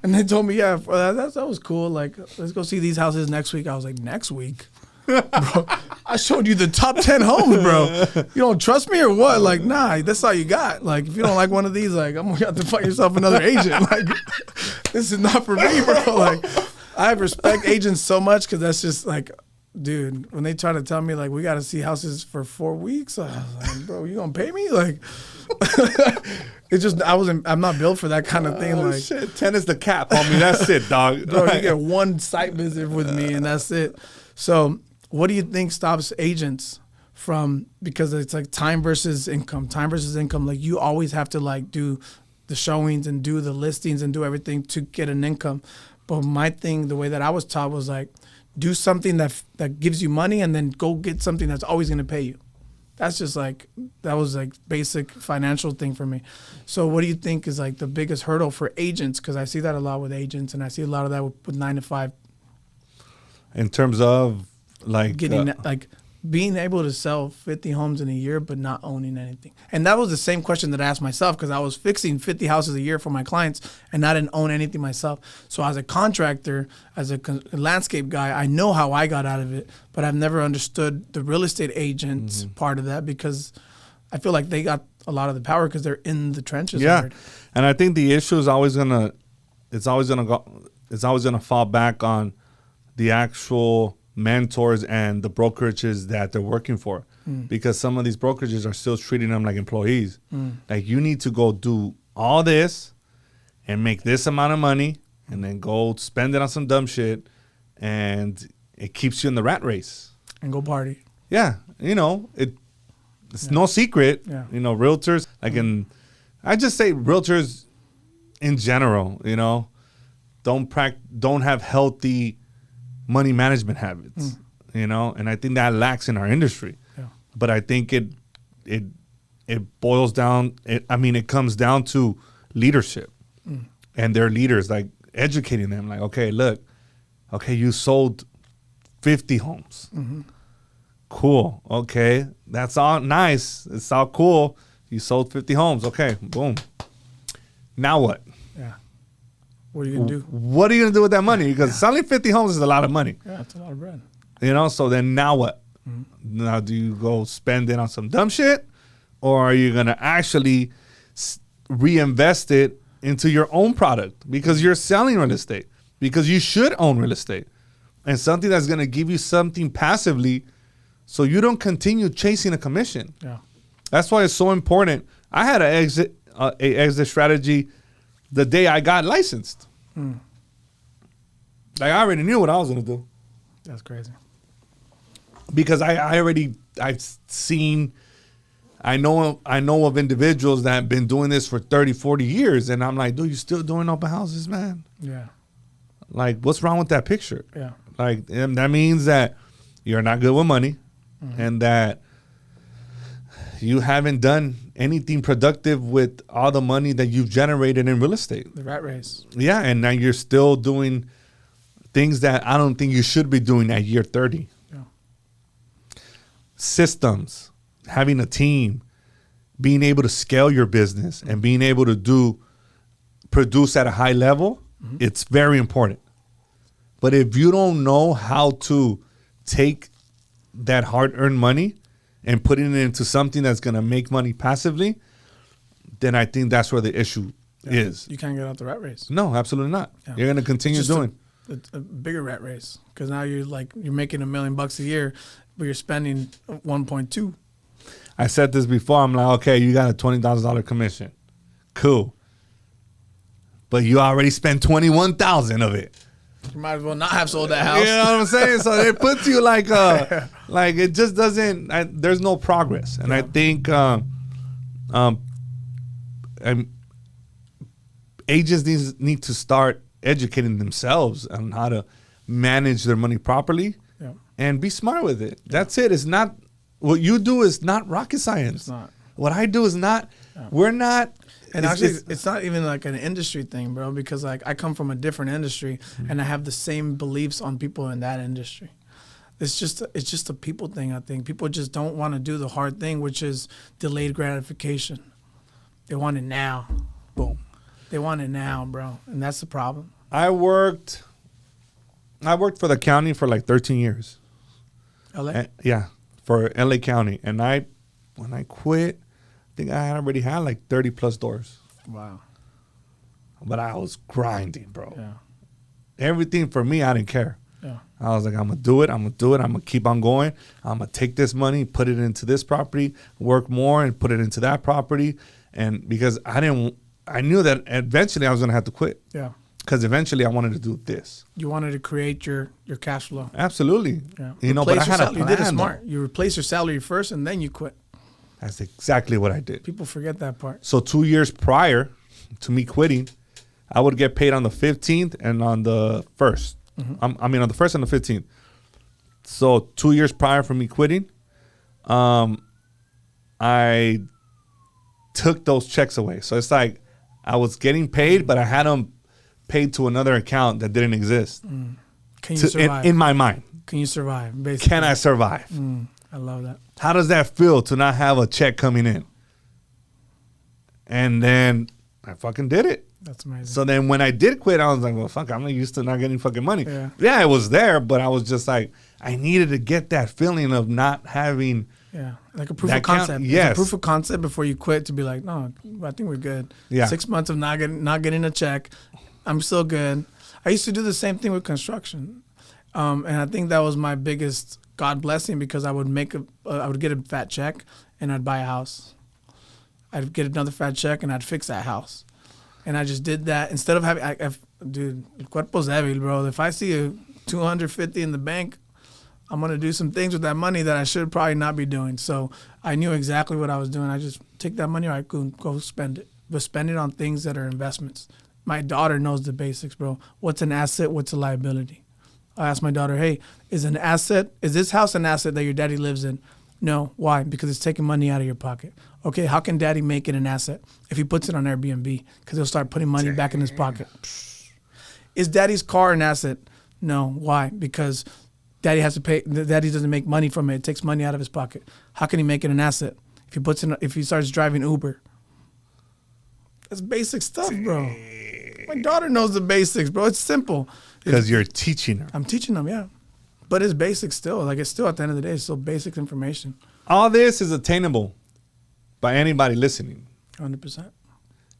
And they told me, yeah, that was cool. Like, let's go see these houses next week. I was like, next week? Bro, I showed you the top 10 homes, bro. You don't trust me or what? Like, nah, that's all you got. Like, if you don't like one of these, like, I'm going to have to find yourself another agent. Like, this is not for me, bro. Like, I respect agents so much because that's just like, dude, when they try to tell me, like, we got to see houses for 4 weeks, I was like, bro, you going to pay me? Like, it's just, I'm not built for that kind of thing. Like, Shit, 10 is the cap, homie. That's it, dog. bro, you get one site visit with me and that's it. So What do you think stops agents from, because it's like time versus income, like you always have to like do the showings and do the listings and do everything to get an income. But my thing, the way that I was taught was like, do something that gives you money and then go get something that's always going to pay you. That's just like, that was like basic financial thing for me. So what do you think is like the biggest hurdle for agents? Because I see that a lot with agents, and I see a lot of that with 9 to 5. In terms of like Getting like being able to sell 50 homes in a year but not owning anything. And that was the same question that I asked myself, because I was fixing 50 houses a year for my clients and I didn't own anything myself. So as a contractor, as a landscape guy, I know how I got out of it, but I've never understood the real estate agents part of that, because I feel like they got a lot of the power because they're in the trenches. Yeah. already. And I think the issue is always gonna fall back on the actual mentors and the brokerages that they're working for, because some of these brokerages are still treating them like employees. Like, you need to go do all this and make this amount of money and then go spend it on some dumb shit, and it keeps you in the rat race. And go party. Yeah, it's no secret. Yeah. Realtors, like I just say realtors in general, don't have healthy money management habits, and I think that lacks in our industry. Yeah. But I think it boils down. It comes down to leadership and their leaders, like educating them. Like, okay, look, you sold 50 homes. Cool. Okay, that's all nice. It's all cool. You sold 50 homes. Okay, boom. Now what? Yeah. What are you going to do? What are you going to do with that money? Because selling 50 homes is a lot of money. Yeah, it's a lot of bread. So then now what? Now, do you go spend it on some dumb shit? Or are you going to actually reinvest it into your own product? Because you're selling real estate. Because you should own real estate. And something that's going to give you something passively, so you don't continue chasing a commission. Yeah. That's why it's so important. I had an exit strategy the day I got licensed. Like, I already knew what I was going to do. That's crazy. Because I've seen, I know of individuals that have been doing this for 30, 40 years. And I'm like, dude, you still doing open houses, man? Yeah. Like, what's wrong with that picture? Yeah. Like, and that means that you're not good with money and that you haven't done anything productive with all the money that you've generated in real estate. The rat race. Yeah, and now you're still doing things that I don't think you should be doing at year 30. Yeah. Systems, having a team, being able to scale your business and being able to produce at a high level, it's very important. But if you don't know how to take that hard-earned money and putting it into something that's going to make money passively, then I think that's where the issue is. You can't get out the rat race. No, absolutely not. Yeah. You're going to continue It's just doing. a bigger rat race, because now you're making $1 million a year, but you're spending 1.2. I said this before. I'm like, okay, you got a $20,000 commission. Cool. But you already spent $21,000 of it. You might as well not have sold that house. You know what I'm saying? So it puts you like it just doesn't. There's no progress, and I think agents need to start educating themselves on how to manage their money properly and be smart with it. That's it. It's not what you do is not rocket science. It's not. What I do is not. We're not. And actually, it's not even like an industry thing, bro, because like I come from a different industry and I have the same beliefs on people in that industry. It's just a people thing, I think. People just don't want to do the hard thing, which is delayed gratification. They want it now. Boom. They want it now, bro. And that's the problem. I worked for the county for like 13 years. LA? Yeah, for LA County. And when I quit, I think I already had like 30 plus doors. Wow. But I was grinding, bro. Yeah. Everything for me, I didn't care. Yeah. I was like, I'm going to do it. I'm going to do it. I'm going to keep on going. I'm going to take this money, put it into this property, work more and put it into that property. And because I knew that eventually I was going to have to quit. Yeah. because eventually I wanted to do this. You wanted to create your cash flow. Absolutely. Yeah. You know, but I had a plan. You did it smart. You replace your salary first and then you quit. That's exactly what I did. People forget that part. So 2 years prior to me quitting, I would get paid on the 15th and on the 1st. I mean, on the 1st and the 15th. So 2 years prior from me quitting, I took those checks away. So it's like I was getting paid, but I had them paid to another account that didn't exist. Can you survive? In my mind. Can you survive? Basically. Can I survive? I love that. How does that feel to not have a check coming in? And then I fucking did it. That's amazing. So then when I did quit, I was like, well, fuck, I'm not used to not getting fucking money. Yeah. It was there, but I was just like, I needed to get that feeling of not having. Yeah, like a proof that of concept. count- It's yes. a proof of concept before you quit to be like, no, I think we're good. Yeah. 6 months of not getting a check, I'm still good. I used to do the same thing with construction, and I think that was my biggest God blessing because I would I would get a fat check and I'd buy a house. I'd get another fat check and I'd fix that house, and I just did that instead of having. Dude, el cuerpo's débil, bro. If I see a 250 in the bank, I'm going to do some things with that money that I should probably not be doing. So I knew exactly what I was doing. I just take that money, I go spend it. But spend it on things that are investments. My daughter knows the basics, bro. What's an asset? What's a liability? I asked my daughter, hey, is this house an asset that your daddy lives in? No. Why? Because it's taking money out of your pocket. Okay, how can daddy make it an asset? If he puts it on Airbnb, because he'll start putting money back in his pocket. Is daddy's car an asset? No. Why? Because daddy has to pay. Daddy doesn't make money from it. It takes money out of his pocket. How can he make it an asset? If he starts driving Uber. That's basic stuff, bro. My daughter knows the basics, bro. It's simple. Because you're teaching her. I'm teaching them, yeah. But it's basic still. Like, it's still, at the end of the day, it's still basic information. All this is attainable by anybody listening. 100%.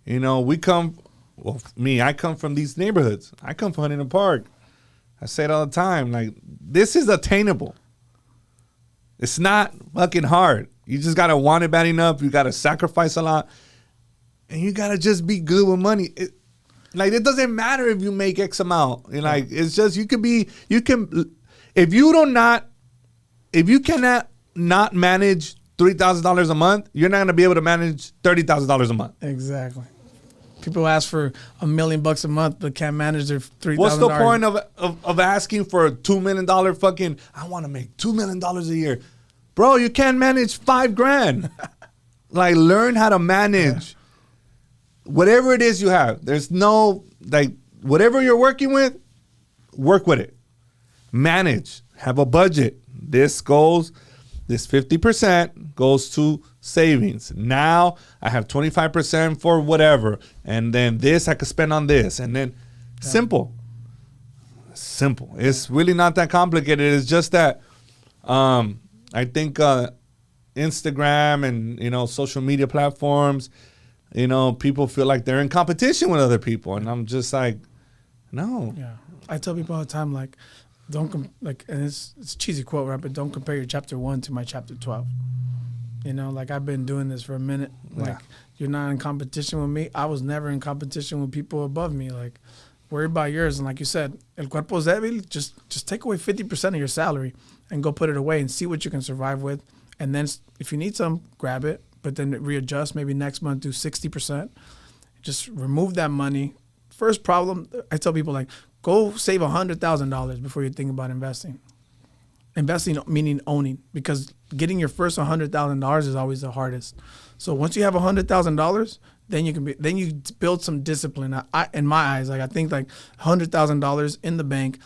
You know, I come from these neighborhoods. I come from Huntington Park. I say it all the time. Like, this is attainable. It's not fucking hard. You just got to want it bad enough. You got to sacrifice a lot. And you got to just be good with money. It doesn't matter if you make X amount. It's just, if you cannot not manage $3,000 a month, you're not going to be able to manage $30,000 a month. Exactly. People ask for $1 million a month, but can't manage their $3,000. What's the point of asking for a $2 million fucking, I want to make $2 million a year. Bro, you can't manage $5,000. Like, learn how to manage whatever it is you have. There's no, whatever you're working with, work with it. Manage. Have a budget. This 50% goes to savings. Now I have 25% for whatever. And then this I could spend on this. And then simple. It's really not that complicated. It's just that I think Instagram and, social media platforms, people feel like they're in competition with other people. And I'm just like, no. Yeah. I tell people all the time, like, and it's a cheesy quote, right? But don't compare your chapter 1 to my chapter 12. I've been doing this for a minute. Like, you're not in competition with me. I was never in competition with people above me. Like, worry about yours. And like you said, el cuerpo es débil. Just take away 50% of your salary and go put it away and see what you can survive with. And then if you need some, grab it. But then readjust. Maybe next month do 60%. Just remove that money. First problem, I tell people, like, go save $100,000 before you think about investing. Investing meaning owning, because getting your first $100,000 is always the hardest. So once you have $100,000, then you build some discipline. In my eyes, I think like $100,000 in the bank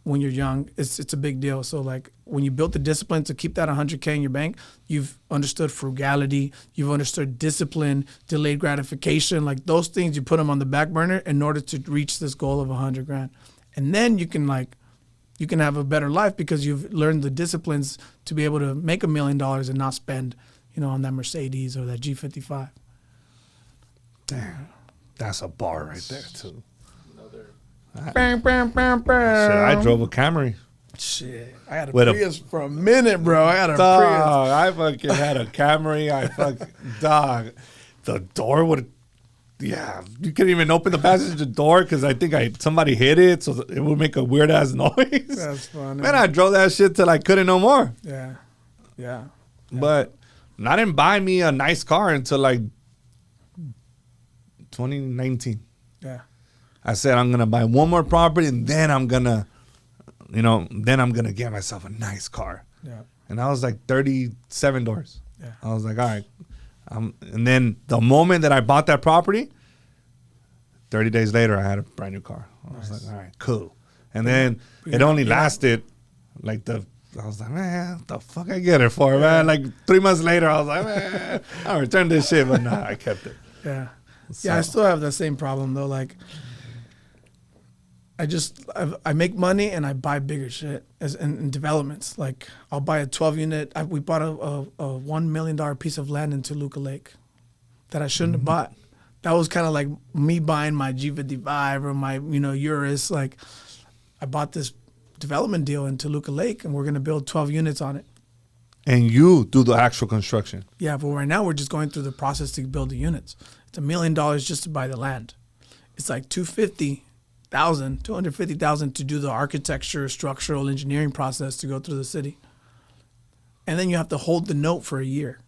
when you're young, it's a big deal. So like when you build the discipline to keep that $100K in your bank, you've understood frugality, you've understood discipline, delayed gratification, like those things, you put them on the back burner in order to reach this goal of $100,000. And then you can have a better life because you've learned the disciplines to be able to make $1 million and not spend, on that Mercedes or that G55. Damn, that's a bar right there too. Bam, bam, bam, bam. Shit, I drove a Camry. Shit, I had a With Prius for a minute, bro. I had a Prius. I fucking had a Camry. Dog. The door would Yeah, you couldn't even open the passenger door because I think somebody hit it, so it would make a weird ass noise. That's funny. Man, I drove that shit till I couldn't no more. Yeah. But I didn't buy me a nice car until like 2019. Yeah. I said I'm gonna buy one more property and then I'm gonna get myself a nice car. Yeah. And I was like 37 doors. Yeah. I was like, all right. And then the moment that I bought that property, 30 days later, I had a brand new car. I was like, all right, cool. And then it only lasted like I was like, man, what the fuck I get it for, man? Like 3 months later, I was like, man, I'll return this shit. But nah, I kept it. Yeah. So. Yeah, I still have the same problem though. Like, I make money and I buy bigger shit in developments. Like, I'll buy a 12 unit. We bought a $1 million piece of land in Toluca Lake that I shouldn't have bought. That was kind of like me buying my G55 or my, Urus. Like, I bought this development deal in Toluca Lake and we're going to build 12 units on it. And you do the actual construction. Yeah, but right now we're just going through the process to build the units. It's $1 million just to buy the land. It's like $250,000 to do the architecture, structural engineering process to go through the city. And then you have to hold the note for a year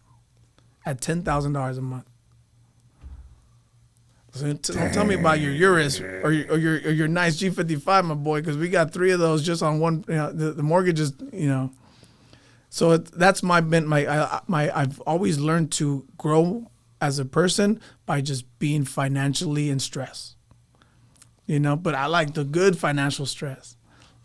at $10,000 a month. So don't tell me about your Urus or your nice G55, my boy, because we got 3 of those just on one. The mortgage is, So that's I've always learned to grow as a person by just being financially in stress. But I like the good financial stress.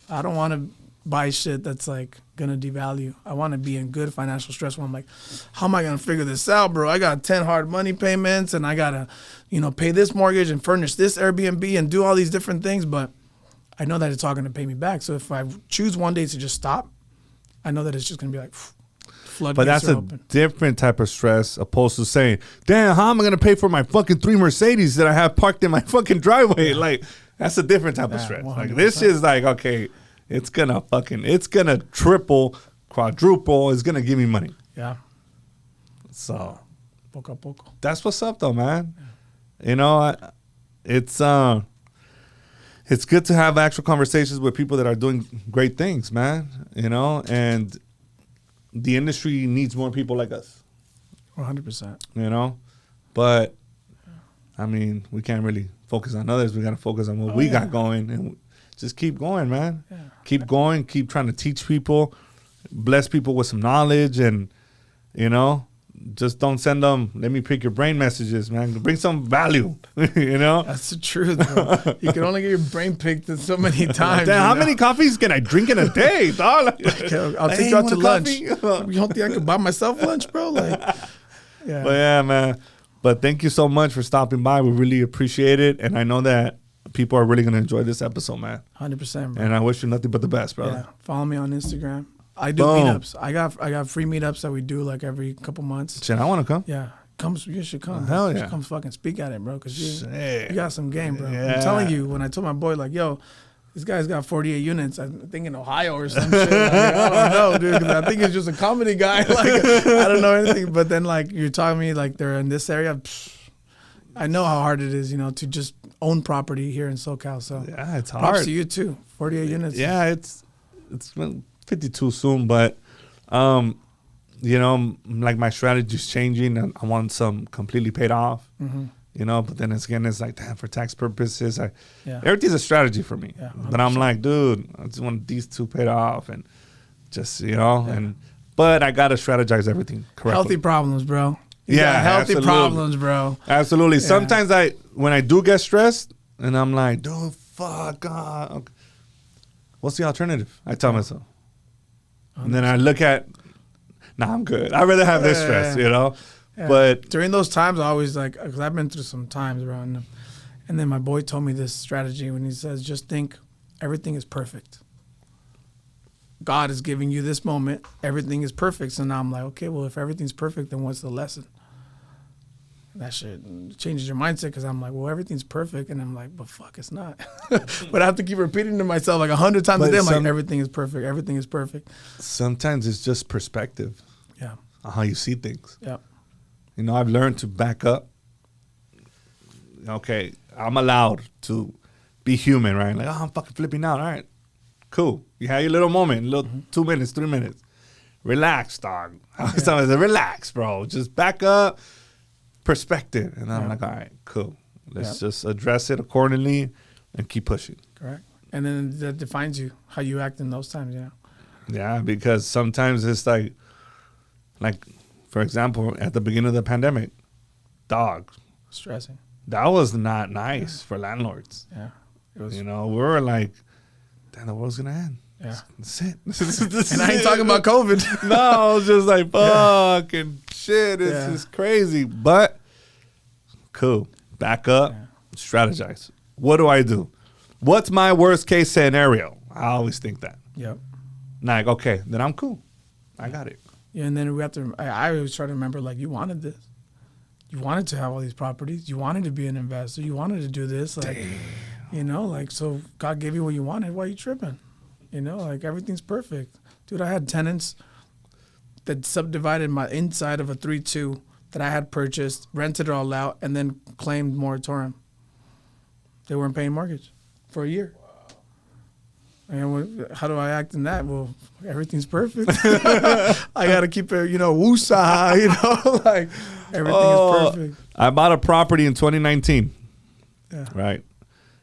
I don't want to buy shit that's like gonna devalue. I want to be in good financial stress where I'm like, how am I gonna figure this out, bro? I got 10 hard money payments and I gotta, pay this mortgage and furnish this Airbnb and do all these different things, but I know that it's all gonna pay me back. So if I choose one day to just stop, I know that it's just gonna be like floodgates. But that's a different type of stress opposed to saying, damn, how am I gonna pay for my fucking 3 Mercedes that I have parked in my fucking driveway? Like, that's a different type of stress. 100%. Like, this is like, okay, it's gonna triple, quadruple, it's gonna give me money. Yeah. So Poco a poco. that's what's up though, man. It's good to have actual conversations with people that are doing great things, man. And the industry needs more people like us. 100%. But I mean, we can't really focus on others. We got to focus on what we got going and just keep going, man. Yeah. Keep going. Keep trying to teach people, bless people with some knowledge, and just don't send them "let me pick your brain" messages, man. Bring some value. That's the truth, bro. You can only get your brain picked so many times. Damn, how many coffees can I drink in a day, dog? I'll take you out to lunch. You don't think I could buy myself lunch, bro? Yeah. But yeah, man. But thank you so much for stopping by. We really appreciate it, and I know that people are really gonna enjoy this episode, man. 100%, bro. And I wish you nothing but the best, brother. Yeah. Follow me on Instagram. I do meetups. I got free meetups that we do like every couple months. Shit, I want to come. Yeah. You should come. Hell You yeah. should come fucking speak at it, bro, because you got some game, bro. Yeah. I'm telling you, when I told my boy, like, yo, this guy's got 48 units, I think in Ohio or some shit. I don't know, dude, because I think he's just a comedy guy. Like, I don't know anything. But then, like, you're telling me, like, they're in this area. I know how hard it is, to just own property here in SoCal. So yeah, it's hard. Props to you, too. 48 units. Yeah, it's 52 soon, but like my strategy's changing, and I want some completely paid off. Mm-hmm. But then it's like, damn, for tax purposes, everything's a strategy for me. Yeah, but I'm like, dude, I just want these 2 paid off, and just but I gotta strategize everything correctly. Healthy problems, bro. Healthy absolutely. problems, bro. Absolutely. Yeah. Sometimes when I do get stressed, and I'm like, dude, fuck, God. Okay. What's the alternative? I tell myself. And then I look at, I'm good. I'd rather have this stress, Yeah. But during those times, I always because I've been through some times around, and then my boy told me this strategy when he says, just think everything is perfect. God is giving you this moment. Everything is perfect. So now I'm like, okay, well, if everything's perfect, then what's the lesson? That shit changes your mindset because I'm like, well, everything's perfect. And I'm like, but fuck, it's not. But I have to keep repeating to myself like 100 times a day. I'm like, everything is perfect. Everything is perfect. Sometimes it's just perspective. Yeah. On how you see things. Yeah. I've learned to back up okay, I'm allowed to be human, right? Like, oh, I'm fucking flipping out. All right, cool. You had your little moment, little 2 minutes, 3 minutes. Relax, dog. I was telling myself, relax, bro. Just back up, perspective. And I'm like, all right, cool. Let's just address it accordingly and keep pushing. Correct. And then that defines you, how you act in those times, you know? Yeah, because sometimes it's like, for example, at the beginning of the pandemic, dog, Stressing. that was not nice for landlords. Yeah. It was. You know, we were like, damn, the world's going to end. Yeah. That's it. And I ain't talking about COVID. No, I was just like, fucking shit, it's just crazy. But, cool. Back up, strategize. What do I do? What's my worst case scenario? I always think that. Yep. Like, okay, then I'm cool. I got it. Yeah, and then we have to, I always try to remember, like, you wanted this. You wanted to have all these properties. You wanted to be an investor. You wanted to do this. Like, you know, like, so God gave you what you wanted. Why are you tripping? You know, like, everything's perfect. Dude, I had tenants that subdivided my inside of a 3-2 that I had purchased, rented it all out, and then claimed moratorium. They weren't paying mortgage for a year. And how do I act in that? Well, everything's perfect. I got to keep it, you know, woosah, you know, like everything is perfect. I bought a property in 2019. Yeah. Right.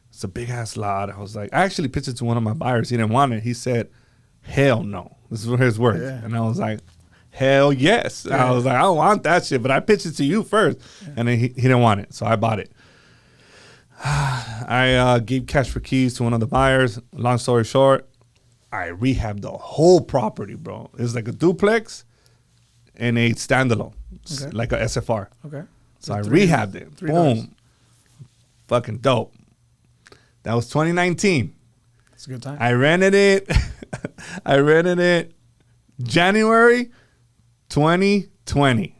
It's a big ass lot. I was like, I actually pitched it to one of my buyers. He didn't want it. He said, hell no. This is his words. Yeah. And I was like, hell yes. Yeah. I was like, I don't want that shit, but I pitched it to you first. Yeah. And then he didn't want it. So I bought it. I gave cash for keys to one of the buyers. Long story short, I rehabbed the whole property, bro. It was like a duplex and a standalone, like a SFR. Okay. So I rehabbed it. Boom. Doors. Fucking dope. That was 2019. It's a good time. I rented it. January 2020,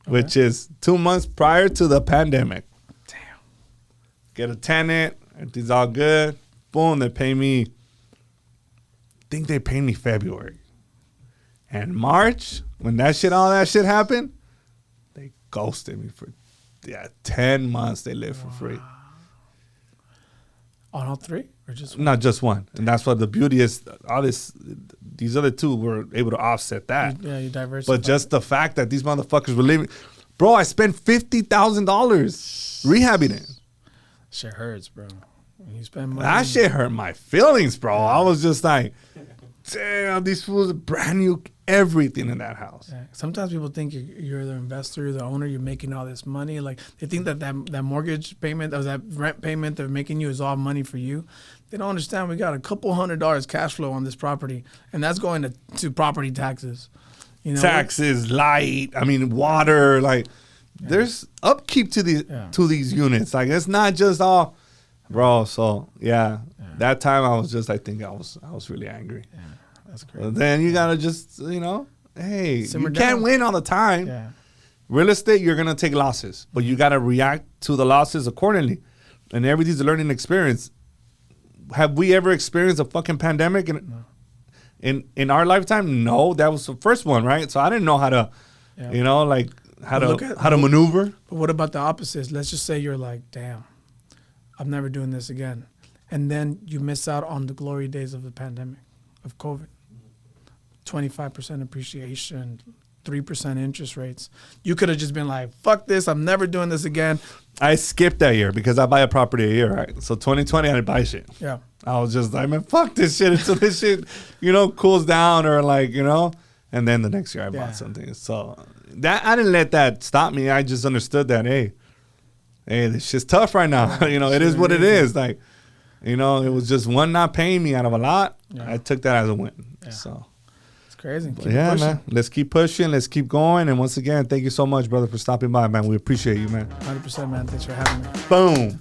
which is 2 months prior to the pandemic. Get a tenant, everything's all good. Boom, they pay me. I think they paid me February. And March, when all that shit happened, they ghosted me for 10 months they lived for free. On all three? Or just one? Not just one. And that's what the beauty is. These other two were able to offset that. You diversified. But just the fact that these motherfuckers were living. Bro, I spent $50,000 rehabbing it. Shit hurts, bro. When you spend money. That shit hurt my feelings, bro. I was just like, damn, these fools are brand new everything in that house. Yeah. Sometimes people think you're the investor, you're the owner, you're making all this money. Like, they think that mortgage payment or that rent payment they're making you is all money for you. They don't understand we got a couple $100 cash flow on this property, and that's going to property taxes. You know, taxes, light, water, like. There's upkeep to these units. Like, it's not just all, bro. So that time I was just, I think I was really angry. Yeah, that's crazy. But then you gotta just, hey, Simmer you can't down. win all the time. Yeah. Real estate, you're gonna take losses, but you gotta react to the losses accordingly. And everything's a learning experience. Have we ever experienced a fucking pandemic in our lifetime? No, that was the first one, right? So I didn't know how to, how to maneuver. But what about the opposites? Let's just say you're like, damn, I'm never doing this again. And then you miss out on the glory days of the pandemic, of COVID. 25% appreciation, 3% interest rates. You could have just been like, fuck this, I'm never doing this again. I skipped that year because I buy a property a year, right? So 2020, I didn't buy shit. Yeah. I was just like, man, fuck this shit until this shit, cools down or and then the next year I bought something. So that I didn't let that stop me. I just understood that, hey, this shit's tough right now. It is what it is. Like, it was just one not paying me out of a lot. Yeah. I took that as a win. Yeah. So it's crazy. Keep pushing. Man. Let's keep pushing. Let's keep going. And once again, thank you so much, brother, for stopping by, man. We appreciate you, man. 100%, man. Thanks for having me. Boom.